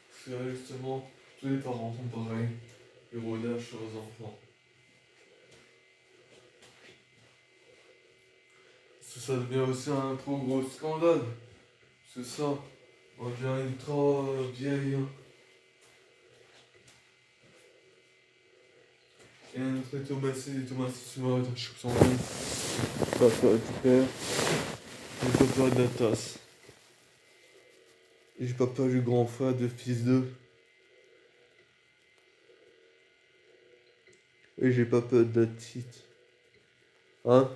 Parce que là, justement, tous les parents sont pareils. Ils relâchent sur leurs enfants. Parce que ça devient aussi un trop gros scandale. Parce que ça, on devient ultra vieille. Hein. Et un autre Thomas, c'est Thomas, tu vas être je sens bien. Papa du père. Et papa de la tasse. Et j'ai papa du grand frère de fils d'eux. Et j'ai papa de la petite. Hein?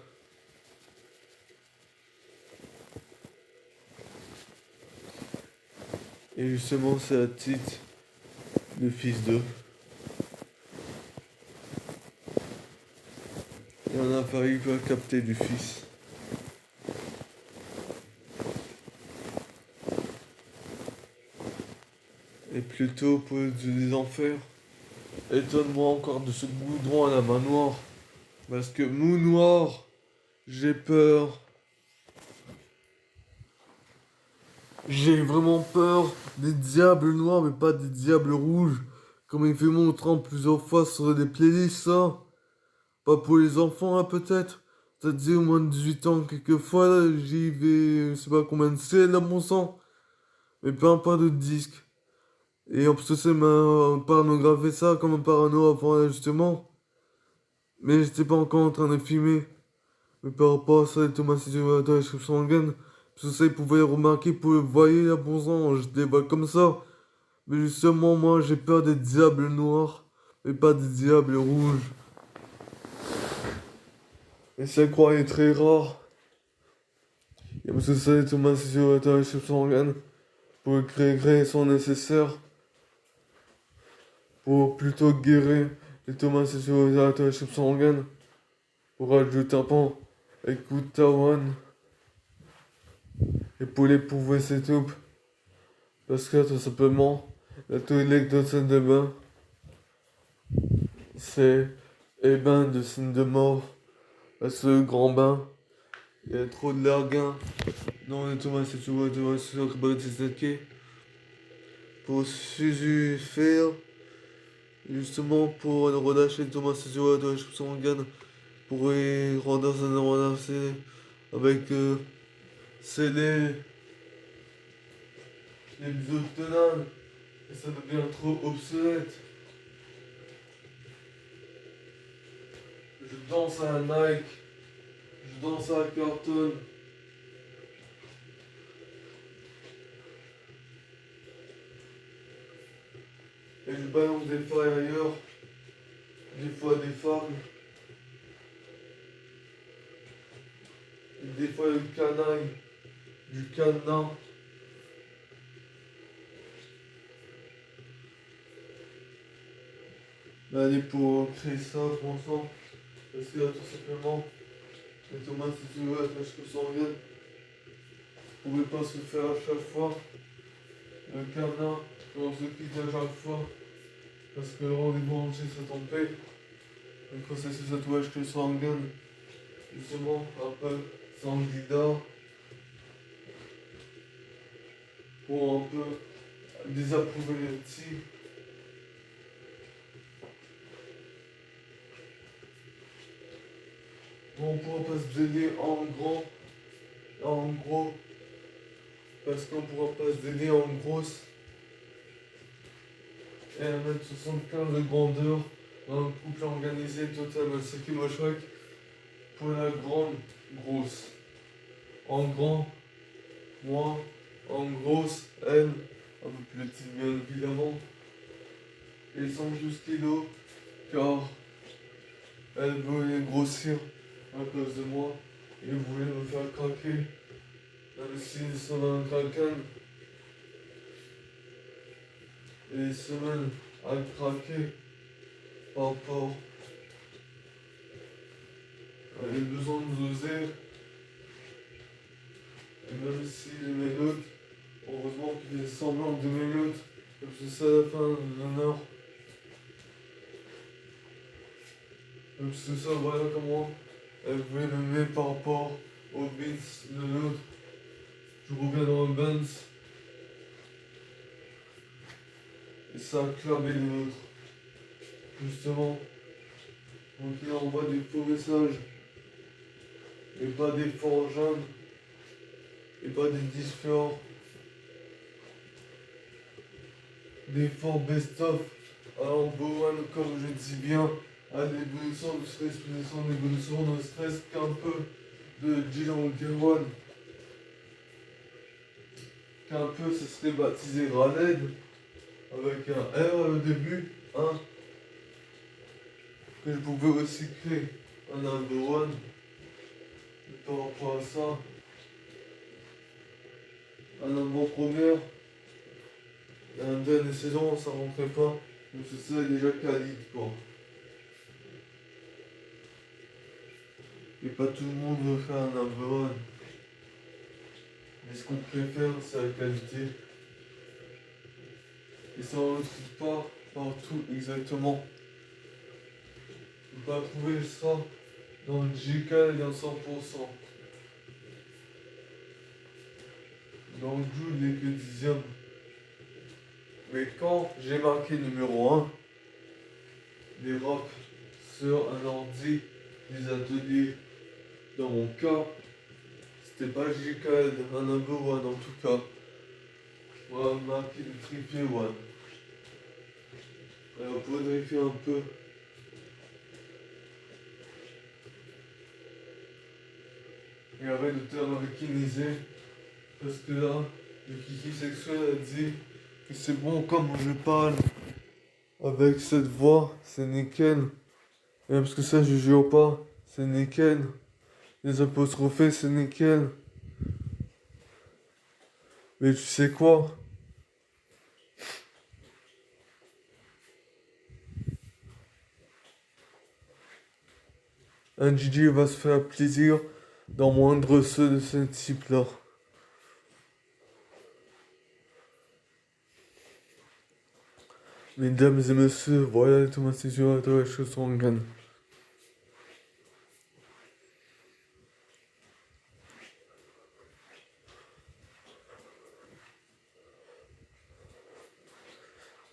Et justement, c'est la petite, le fils d'eux. Et on a failli pas capter du fils. Et plutôt pour les enfers, étonne-moi encore de ce goudron à la main noire. Parce que mou noir, j'ai peur. J'ai vraiment peur des diables noirs, mais pas des diables rouges. Comme il fait montrant plusieurs fois sur des playlists, ça. Pas pour les enfants, là, peut-être. C'est-à-dire au moins de 18 ans, quelquefois, là, j'y vais, je sais pas combien de c'est, là, mon sang. Mais pas de disque. Et en plus, c'est m'a pornographié ça comme un parano avant, là, justement. Mais j'étais pas encore en train de filmer. Mais par rapport à ça, les Thomas dans la description sanguine. Parce que ça, ils pouvaient remarquer, pour le voyer, là, bon sang, je déballe comme ça. Mais justement, moi, j'ai peur des diables noirs, mais pas des diables rouges. Et ça, croix est très rare. Et parce que ça, les Thomas dans la description sanguine. Pour créer sont nécessaires. Pour plutôt guérir les Thomas dans la description sanguine. Pour ajouter un pan. Écoute Tawan. Et pour les pouvoir c'est tout. Parce que tout simplement, la toilette de scène de bain, c'est un bain de scène de mort. Parce que le grand bain, il y a trop de larguin. Non, les Thomas c'est tout, Thomas c'est tout, pour faire, justement pour le relâcher Thomas c'est tout, je suis en gagne. Pour y rendre un relâché avec c'est les exotonales. Et ça devient trop obsolète. Je danse à un Nike. Je danse à un Carton. Et je balance des failles ailleurs. Des fois des femmes. Et des fois du canaille. Du cadenas. Mais allez, pour créer ça, franchement, parce que là, tout simplement, les tomates, si tu veux, la tâche que sanguine, ne pouvait pas se faire à chaque fois. Le canard, on se quitte à chaque fois, parce que le rendez-vous entier s'est trompé. Le processus de tatouage que sanguine, justement, un peu sanguida, pour un peu désapprouver les petits. On pourra pas se délier en gros, parce qu'on pourra pas se délier en grosse et 1m75 de grandeur dans un couple organisé total, ce qui me choque pour la grande grosse. En grand, moi, en grosse, elle, un peu plus petite bien évidemment, et 112 kilos, car elle voulait grossir à cause de moi, il voulait me faire craquer, même s'ils sont dans un craquin. Et les semaines à craquer par rapport à les besoins de oser. Et même si les mélodes, heureusement qu'il y a semblant de mélodes, parce que c'est à la fin de l'honneur. Parce que ça, voilà comment elle voulait me mettre par rapport au beats de l'autre. Je reviens dans le Benz. Et ça a clamé l'autre. Justement. Donc il envoie des faux messages. Et pas des forts jeunes. Et pas des discors. Des forts best-of. Alors Bowen, comme je dis bien, à l'évolution de stress, l'évolution de stress qu'un peu de Dylan Kerouan. Qu'un peu ce serait baptisé Raled, avec un R au début, hein, que je pouvais aussi créer un number one, par rapport à ça. Un avant-première, la dernière saison, ça rentrait pas. Donc c'est ça déjà quali, quoi. Et pas tout le monde veut faire un number one. Mais ce qu'on préfère, c'est la qualité. Et ça on ne le trouve pas partout exactement. On peut pas trouver ça dans le GK et dans 100%. Dans le Jude, il n'est que 10e. Mais quand j'ai marqué numéro 1, les rap sur un ordi, des ateliers, dans mon cas, c'était pas GK, un number one en tout cas. On va marquer le triple one. Alors, on peut vérifier un peu. Et arrête de te ridiculiser. Parce que là, le kiki sexuel a dit que c'est bon comme je parle. Avec cette voix, c'est nickel. Et parce que ça, je jure pas, c'est nickel. Les apostrophés, c'est nickel. Mais tu sais quoi? Un DJ va se faire plaisir dans moindre ceux de ce type-là. Mesdames et messieurs, voilà les Thomas Session à la chose en gagne.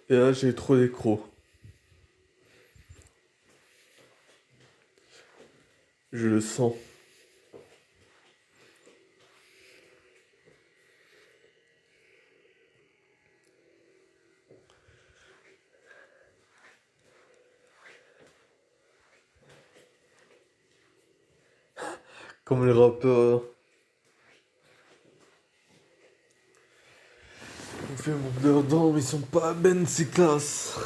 Et là, j'ai trop d'écros. Je le sens. Comme les rappeurs. On fait mon beurre d'or, mais ils sont pas ben si classe.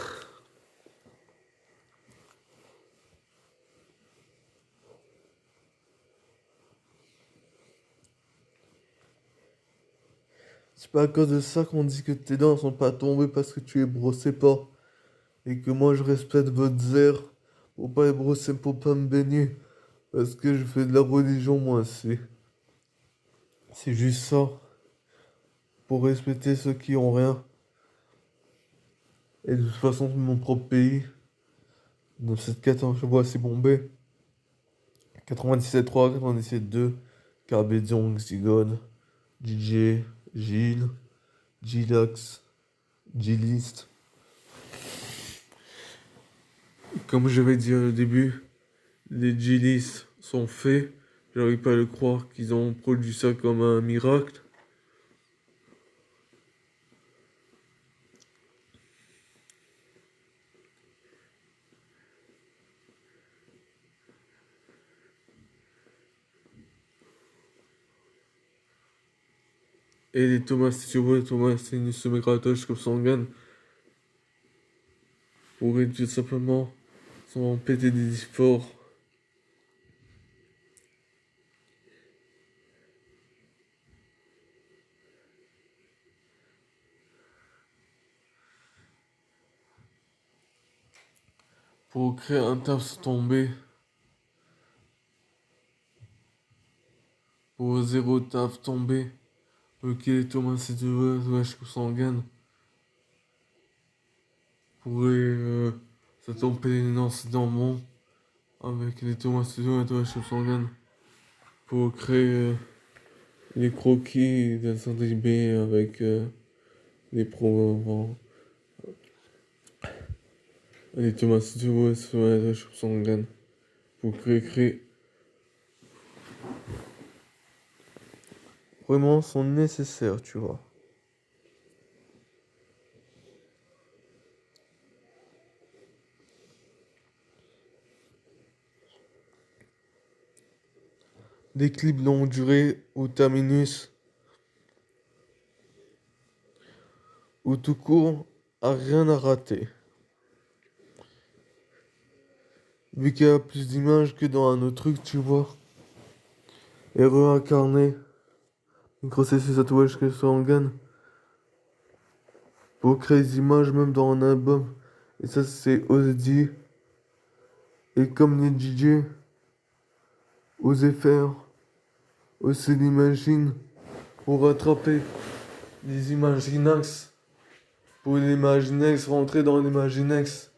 C'est pas à cause de ça qu'on dit que tes dents sont pas tombées parce que tu les brossais pas. Et que moi je respecte votre zère pour pas les brosser, pour pas me baigner. Parce que je fais de la religion moi aussi. C'est juste ça. Pour respecter ceux qui ont rien. Et de toute façon, c'est mon propre pays. Dans cette 14, je vois, c'est Bombay. 97.3, 97.2. Carbédion, Xygone, DJ, Gilles, Gilax, Gilist. Comme je vais dire au début, les Gilis sont faits. J'arrive pas à le croire qu'ils ont produit ça comme un miracle. Et les Thomas, si tu vois, Thomas, c'est une semi-gratage comme sanguine. Pour réduire simplement sans péter des efforts. Pour créer un taf tombé. Pour zéro taf tombé. Ok, Thomas, si tu veux, wesh, sanguine. Pourrait ça tomber les lances dans le monde. Avec les Thomas, si tu veux, wesh, sanguine. Pour créer les croquis d'un Saint-Libé avec les provents. Les Thomas, si tu veux, wesh, sanguine. Pour créer. Vraiment sont nécessaires, tu vois. Des clips longue durée ou terminus ou tout court a rien à rater. Vu qu'il y a plus d'images que dans un autre truc, tu vois. Erreur incarnée. Une processus tatouage que Sangan. Pour créer des images même dans un album. Et ça c'est osé. Et comme les DJ, oser faire. Aussi l'imagine. Pour rattraper les Imaginex. Pour l'Imaginex, rentrer dans l'Imaginex.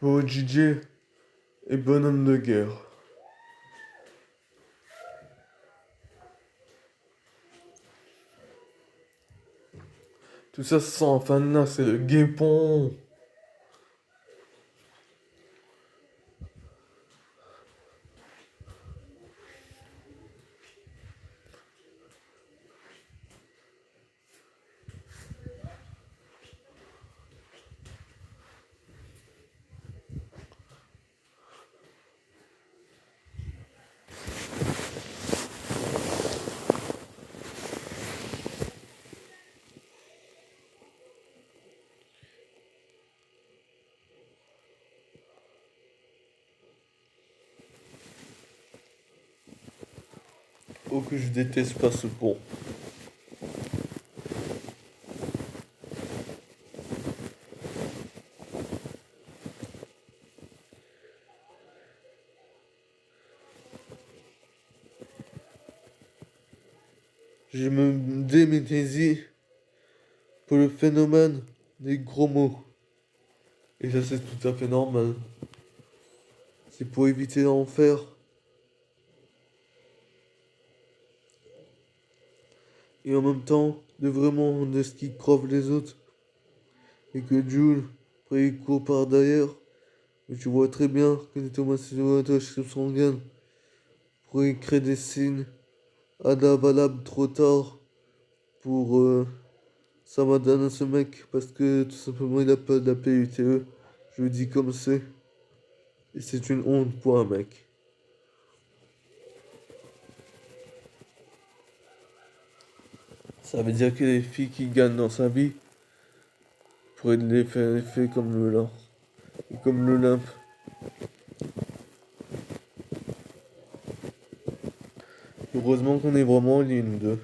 Pour DJ et bonhomme de guerre. Tout ça sans fan là, c'est le guépon. Oh que je déteste pas ce pont. Je me déménésie pour le phénomène des gros mots. Et ça c'est tout à fait normal. C'est pour éviter d'en faire. Et en même temps, de vraiment de ce qui crove les autres. Et que Jules, après il court par derrière. Mais tu vois très bien que les Thomas sanguines pourraient créer des signes adavalables trop tard pour Samadan à ce mec parce que tout simplement il a pas de la PUTE. Je le dis comme c'est. Et c'est une honte pour un mec. Ça veut dire que les filles qui gagnent dans sa vie pourraient les faire effet comme le lin. Et comme l'Olympe. Heureusement qu'on est vraiment l'une d'eux.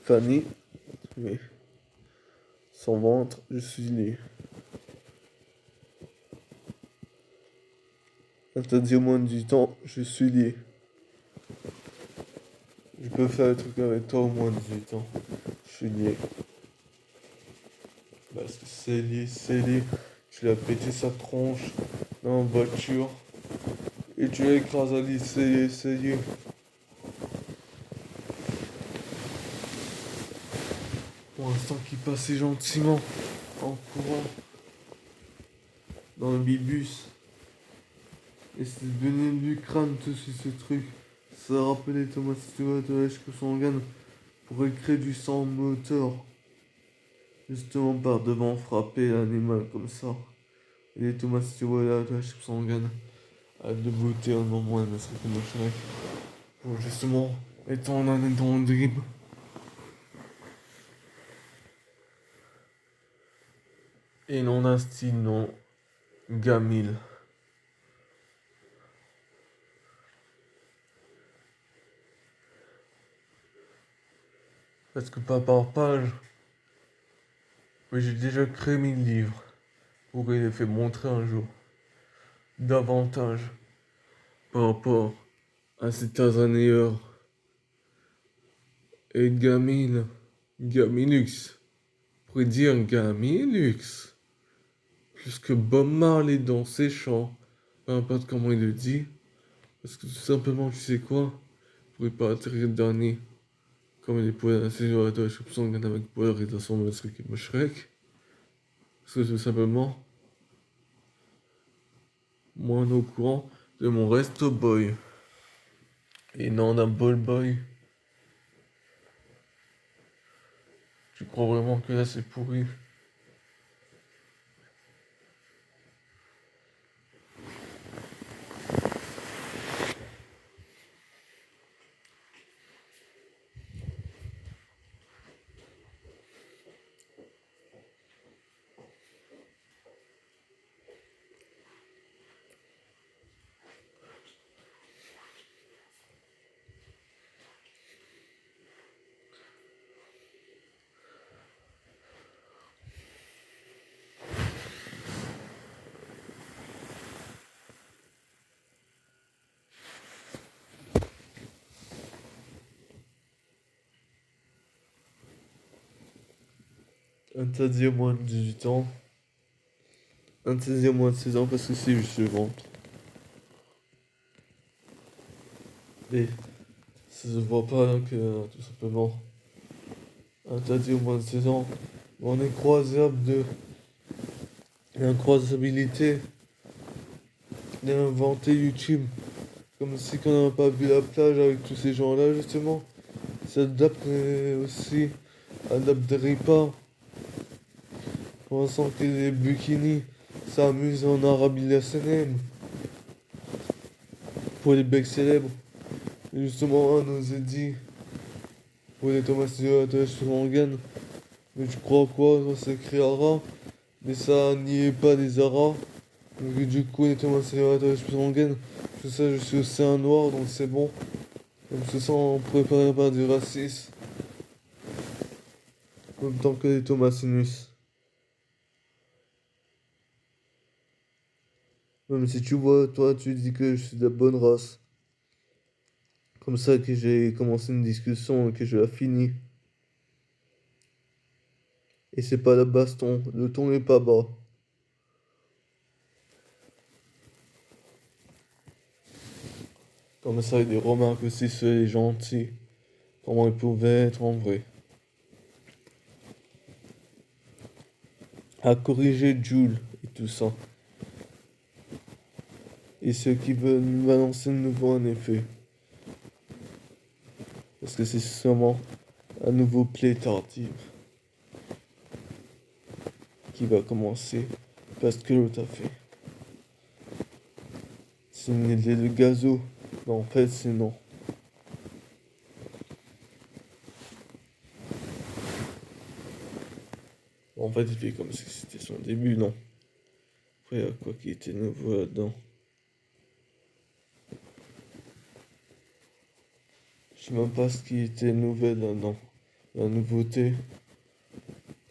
Fanny, oui. Sans ventre, je suis lié. Elle t'a dit au moins du temps, je suis lié. Je peux faire des trucs avec toi au moins 18 ans. Je suis lié. Parce que c'est lié, c'est lié. Tu l'as pété sa tronche dans la voiture. Et tu l'as écrasé à lit, c'est lié. Pour l'instant qui passait gentiment en courant dans le bibus. Et c'est devenu du crâne tout ce truc. Ça rappelait Thomas Stewart que son gain pourrait créer du sang moteur. Justement par devant frapper l'animal comme ça. Et Thomas Stewart son gain a débouté un moment un serait comme Shrek. Pour justement étendre un dans le dribble. Et non un style non Gamil. Parce que pas par page, mais j'ai déjà créé 1000 livres pour qu'il les fait montrer un jour davantage par rapport à ces Tanzaniens et Gamil, Gamilux, pourrait dire Gamilux, plus que Bob Marley dans ses chants, peu importe comment il le dit, parce que tout simplement, tu sais quoi, il pourrait pas atterrir dernier. Comme il pourrait assez jouer à toi, je pense qu'on avec peur et dans son truc qui me Shrek. Parce que tout simplement, moi on est au courant de mon resto boy. Et non d'un ball boy. Tu crois vraiment que là c'est pourri? Interdit aux moins de 18 ans. Interdit aux moins de 16 ans parce que c'est juste le ventre. Et ça se voit pas donc tout simplement. Interdit aux moins de 16 ans. On est croisable de l'incroisabilité d'inventer YouTube. Comme si qu'on n'a pas vu la plage avec tous ces gens-là justement. S'adapterait aussi. Adapterait pas. Pour l'instant que les bikinis s'amusent en Arabie Saoudite. Pour les becs célèbres. Et justement, on nous a dit. Pour les Thomas de Schwangen. Mais tu crois quoi? Ça s'écrira. Mais ça n'y est pas des Arabes. Donc du coup, les Thomas de Schwangen. Tout ça, je suis aussi un noir, donc c'est bon. Comme se sent préparé par du racisme. En même temps que les Thomasinus. Même si tu vois, toi, tu dis que je suis de la bonne race. Comme ça que j'ai commencé une discussion et que je la finis. Et c'est pas la baston, le ton est pas bas. Comme ça, il y a des remarques aussi sur les gentils. Comment ils pouvaient être en vrai. À corriger Jules et tout ça. Et ceux qui veulent balancer de nouveau en effet. Parce que c'est sûrement un nouveau play tardive. Qui va commencer parce que l'autre a fait. C'est une idée de gazo. Non, en fait, c'est non. En fait, il fait comme si c'était son début, non. Après, il y a quoi qui était nouveau là-dedans? Je sais même pas ce qui était nouvel là-dedans. La nouveauté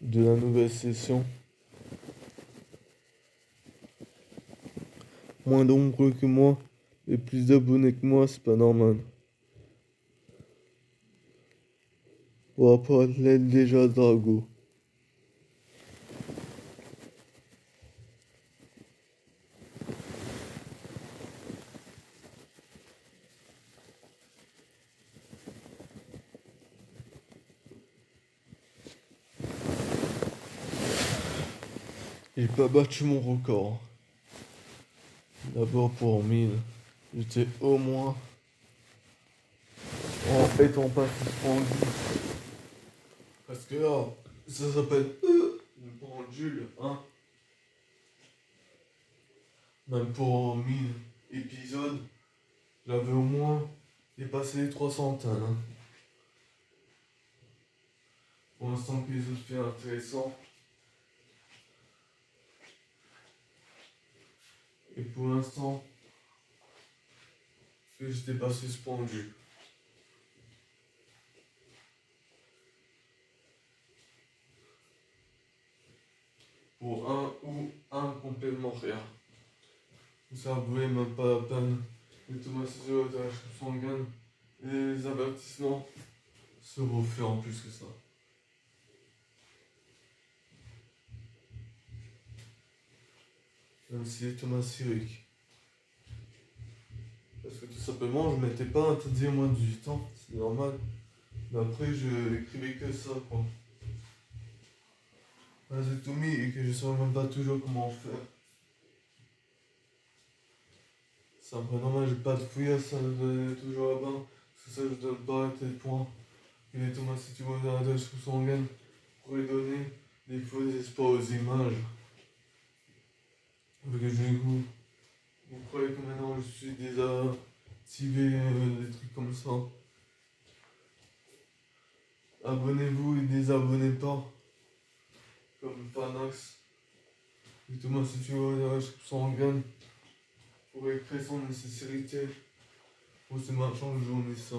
de la nouvelle session. Moins nombreux que moi et plus d'abonnés que moi, c'est pas normal. Bon, après, l'aide déjà Drago. J'ai pas battu mon record. D'abord pour 1000. J'étais au moins en étant pas suspendu. Parce que là, ça s'appelle le pendule, hein. Même pour 1000 épisodes, j'avais au moins dépassé les 300 tonnes. Hein. Pour l'instant que les autres faits intéressants. Et pour l'instant, que j'étais pas suspendu. Pour un ou un complémentaire. Ça vaut même pas la peine. Les automatiseurs de la sanguine et les avertissements se refait en plus que ça. Même si les tomates syriques. Parce que tout simplement, je m'étais pas interdit au moins de 18 ans, c'est normal. Mais après, je écrivais que ça, quoi. J'ai tout mis et que je saurais même pas toujours comment faire. C'est un peu normal, j'ai pas de fouiller, ça me donne toujours là-bas. Parce que ça, je donne pas à tel point. Et les tomates, si tu vois dans la dose sous sanguine, pour les donner des faux espoirs aux images. Parce que vous croyez que maintenant je suis désactivé, des trucs comme ça. Abonnez-vous et désabonnez pas. Comme Panax. Et Thomas, si tu vois la sanguine, pour expression de sincérité, pour ce marchand de journée ça.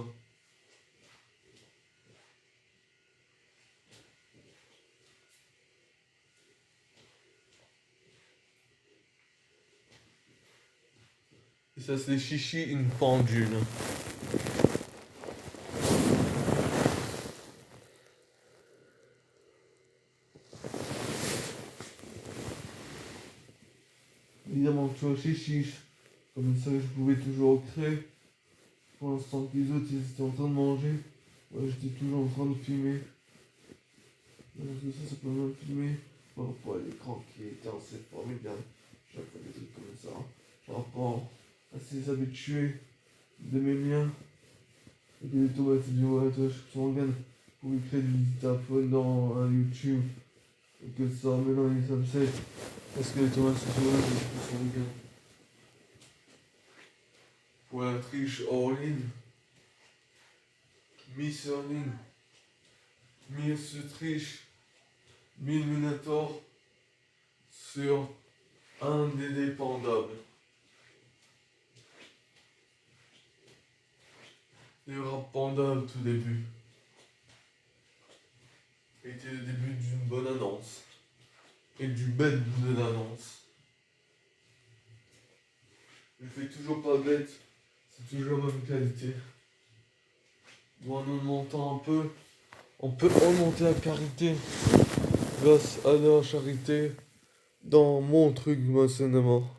Et ça c'est chichi une pendule. chiches. Comme ça, je pouvais toujours créer. Pour l'instant que les autres, ils étaient en train de manger. Moi, j'étais toujours en train de filmer. Parce que ça peut même filmer. Par rapport à l'écran qui est éteint, c'est formidable. Chaque fois des trucs comme ça. Par rapport à ces habitués de mes miens. Et que les tomates du Water Schwangan pouvaient créer du dictaphone dans un YouTube. Et que ça, maintenant, ils savent c'est. Parce que les tomates du Water Schwangan. Pour la triche hors ligne. Miss en ligne. Miss triche. 1000 Minotaur sur indépendable. Il y aura Panda au tout début. C'était le début d'une bonne annonce. Et du bête de l'annonce. Je fais toujours pas bête. C'est toujours la même qualité. Bon, en montant un peu, on peut augmenter la qualité grâce à la charité dans mon truc mentionnement.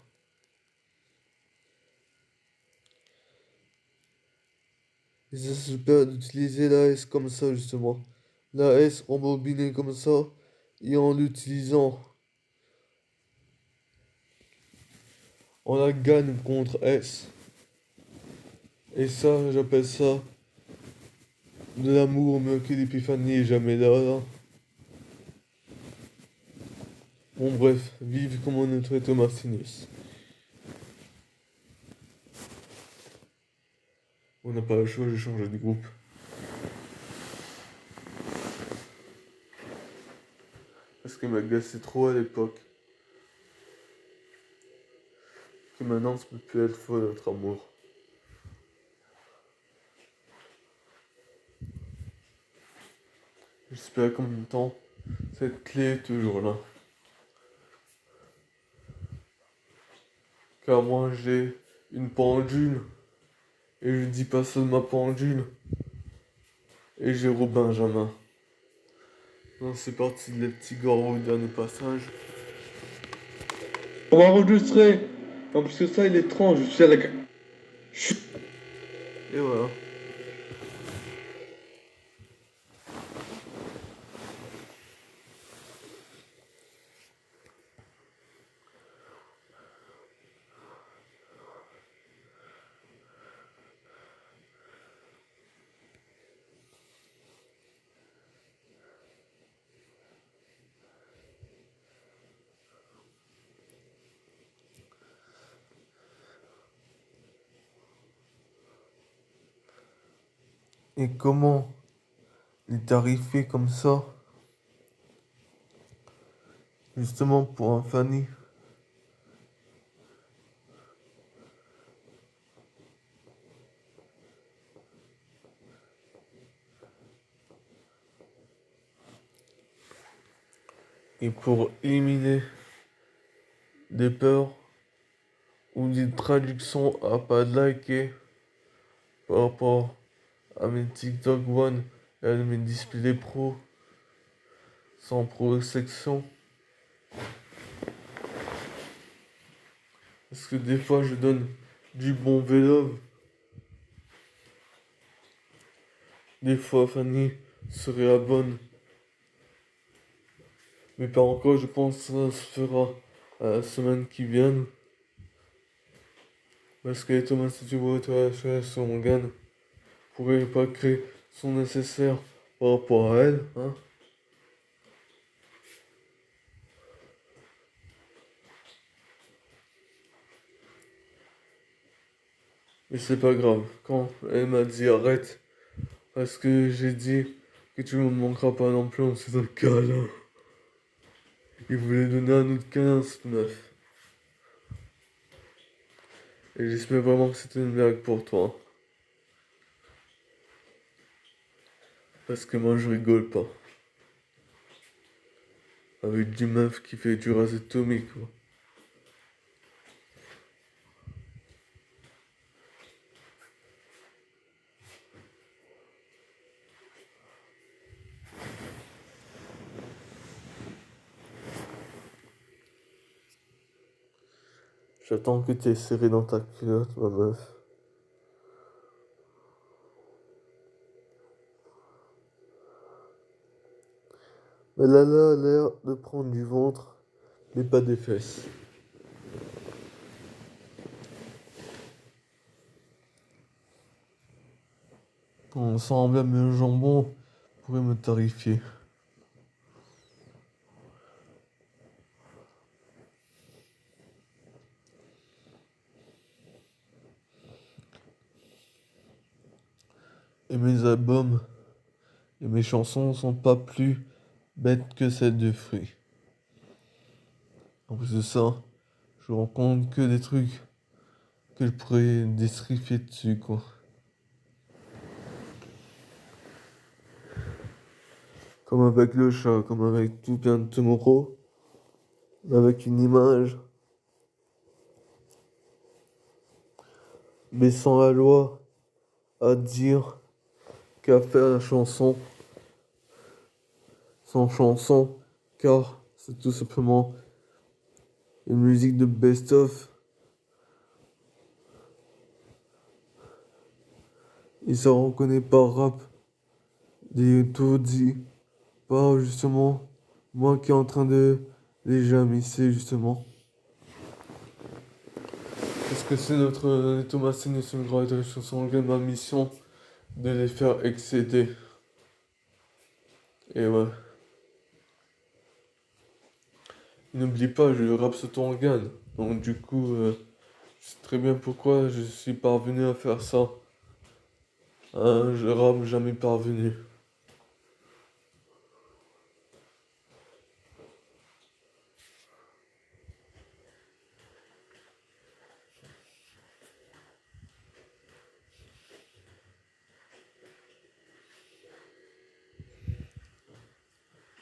Et c'est super d'utiliser la S comme ça justement. La S embobinée comme ça et en l'utilisant. On la gagne contre S. Et ça, j'appelle ça de l'amour mieux que l'épiphanie jamais là. Bon bref, vive comme on est Thomas Sinus. On n'a pas le choix, j'ai changé de groupe. Parce que m'agaçait trop à l'époque. Que maintenant ça peut plus être faux notre amour. J'espère qu'en même temps, cette clé est toujours là. Car moi j'ai une pendule. Et je dis pas ça de ma pendule. Et j'ai Benjamin. Non, c'est parti de les petits goraux au dernier passage. On va enregistrer. Non, parce que ça, il est étrange. Je suis à la... Et voilà. Et comment les tarifer comme ça? Justement pour un Fanny. Et pour éliminer des peurs ou des traductions à pas liker par rapport à mes TikTok One et à mes displays pro sans pro section. Parce que des fois je donne du bon vélo. Des fois Fanny se réabonne. Mais pas encore, je pense que ça se fera à la semaine qui vient. Parce que Thomas, si tu vois, toi, son gagne, pourrait pas créer son nécessaire par rapport à elle, hein. Mais c'est pas grave. Quand elle m'a dit arrête, parce que j'ai dit que tu me manqueras pas non plus, on s'est dans le câlin. Il voulait donner un autre câlin, cette meuf. Et j'espère vraiment que c'était une blague pour toi. Parce que moi je rigole pas. Avec du meuf qui fait du rasectomie, quoi. J'attends que tu es serré dans ta culotte, ma meuf. Mais Lala a l'air de prendre du ventre, mais pas des fesses. On semble un jambon pourrait me tarifier. Et mes albums et mes chansons sont pas plus bêtes que celles de Fruits. En plus de ça, je rends compte que des trucs que je pourrais destrifier dessus, quoi. Comme avec le chat, comme avec tout plein de Tomorrow, avec une image, mais sans la loi à dire qu'à faire la chanson sans chanson, car c'est tout simplement une musique de best-of. Il se reconnaît par rap, des tout dit, pas justement moi qui est en train de les jamisser justement. Parce que c'est notre Thomasine et son grand et son ma mission de les faire excéder. Et ouais. N'oublie pas, je rappe sur ton organe. Donc du coup, je sais très bien pourquoi je suis parvenu à faire ça. Hein, je rappe jamais parvenu.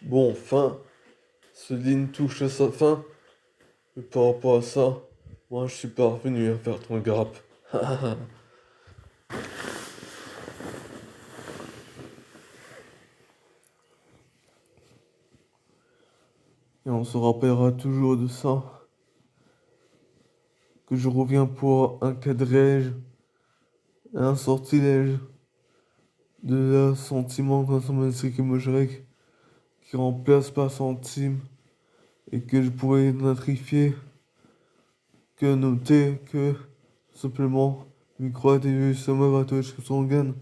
Bon, fin. Ce ligne touche à sa fin. Et par rapport à ça, moi je suis parvenu à faire ton grappe. Et on se rappellera toujours de ça. Que je reviens pour un cadrage, un sortilège de la sentiment transformation qui remplace par centime et que je pourrais notifier que noter que simplement micro TV Summer Touch Songan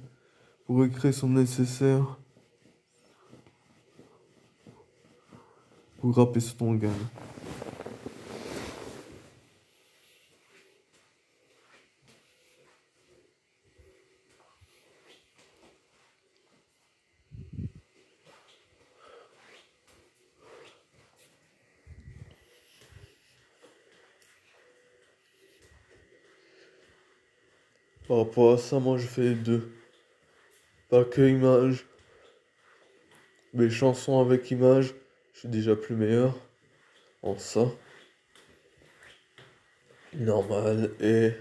pour créer son nécessaire pour rapper sur ton gamme. Par rapport à ça, moi je fais les deux. Pas que image. Mais chansons avec image, je suis déjà plus meilleur en ça. Normal et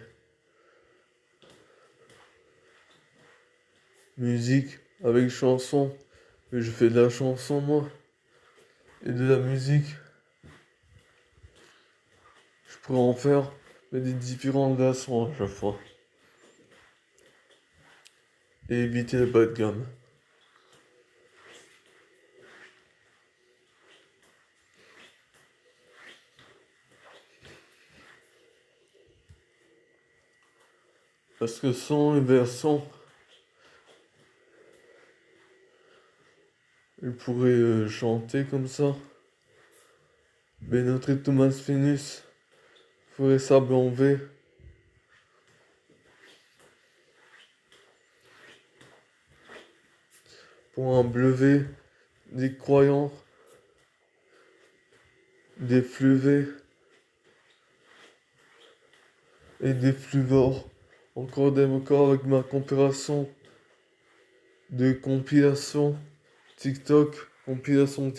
musique avec chanson. Mais je fais de la chanson moi. Et de la musique. Je pourrais en faire mais des différentes versions à chaque fois. Et éviter le bas de gamme. Parce que sans les versions, je pourrais chanter comme ça. Mais notre Thomas Finus ferait sable en V. Pour un bleuvé, des croyants, des fluvés et des fluvors. Encore avec ma compilation de compilation TikTok, compilation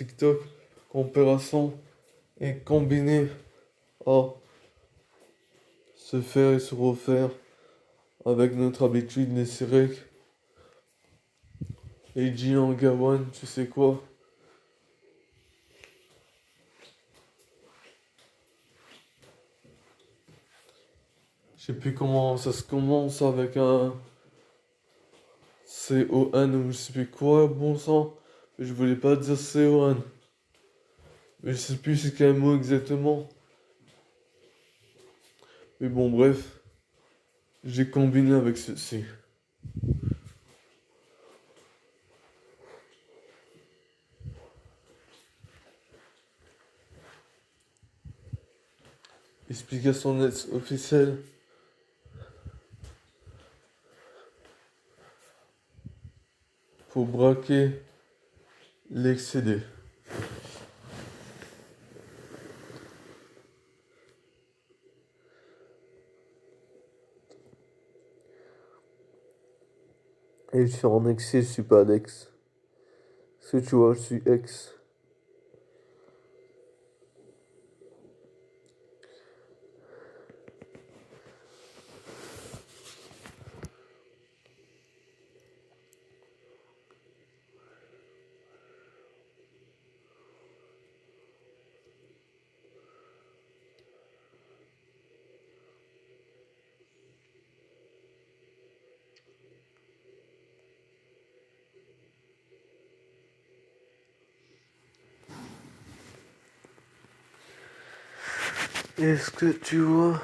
et combiné à se faire et se refaire avec notre habitude les Sirek et Jian Gawan, tu sais quoi? Je sais plus comment ça se commence avec un C-O-N ou je sais plus quoi, bon sang. Mais je voulais pas dire C-O-N. Mais je sais plus c'est quel mot exactement. Mais bon, bref. J'ai combiné avec ceci. Explication nette officielle. Pour braquer l'excédé. Et je suis en excès, je suis pas d'ex. Parce que tu vois, je suis ex. Est-ce que tu vois?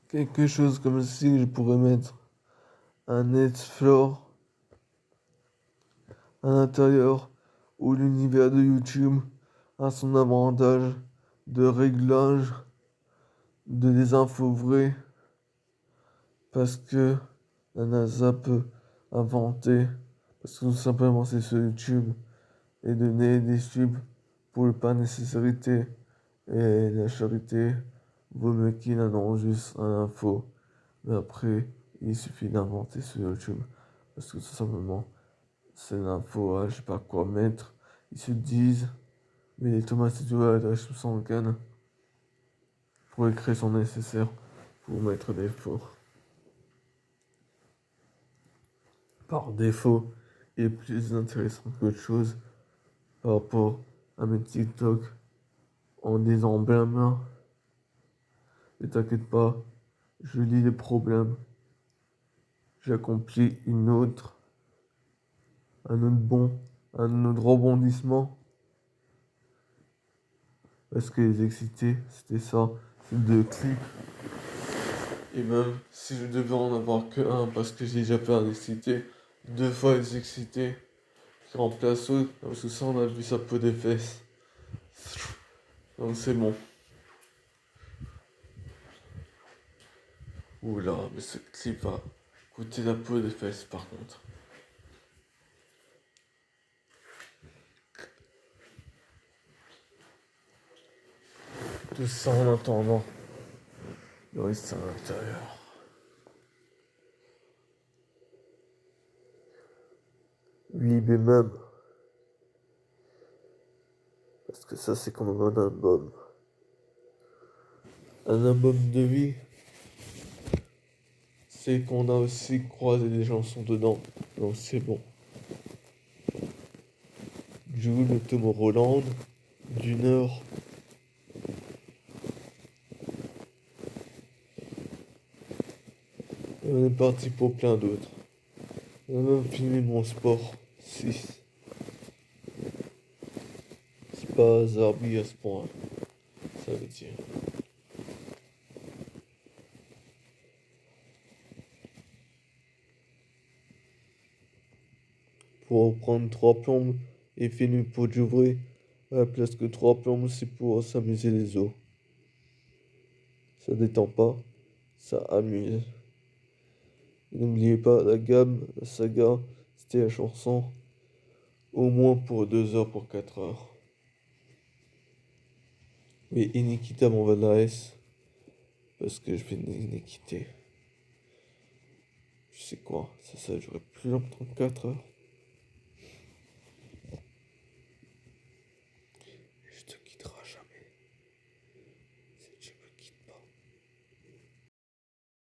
Quelque chose comme si je pourrais mettre un Netflix à l'intérieur où l'univers de YouTube a son avantage de réglage de des infos vraies parce que la NASA peut inventer, parce que tout simplement c'est sur YouTube et donner des subs pour le pas nécessité et la charité vaut mieux qu'il annonce juste un info. Mais après, il suffit d'inventer sur YouTube parce que tout simplement c'est l'info à je sais pas quoi mettre. Ils se disent, mais les tomates c'est tout à l'adresse sous son canne pour écrire son nécessaire pour mettre des faux. Par défaut, il est plus intéressant qu'autre chose par rapport à mes TikTok en disant bien. Ne t'inquiète pas, je lis les problèmes. J'accomplis un autre rebondissement. Parce que les excités, c'était ça, c'est 2 clips. Et même si je devais en avoir que un, parce que j'ai déjà fait un excité, 2 fois les excités, qui remplace l'autre, parce que ça on a vu sa peau des fesses. Donc c'est bon. Oula, mais ce clip va coûter la peau des fesses par contre. Tout ça en attendant. Le reste à l'intérieur. Libé même. Parce que ça c'est comme un album. Un album de vie. C'est qu'on a aussi croisé des chansons dedans. Donc c'est bon. Jules, Tom Roland, du Nord. Et on est parti pour plein d'autres. On a même filmé mon sport 6. C'est pas hasardeux à ce point. Ça veut dire. Pour prendre 3 plombes et filmer pour du vrai, à la place que 3 plombes, c'est pour s'amuser les os. Ça détend pas, ça amuse. Et n'oubliez pas, la gamme, la saga, c'était la chanson, au moins pour 2 heures, pour 4 heures. Mais inéquitable, on va de la S, parce que je fais une inéquité. Je sais quoi, ça a duré plus longtemps que 4 heures.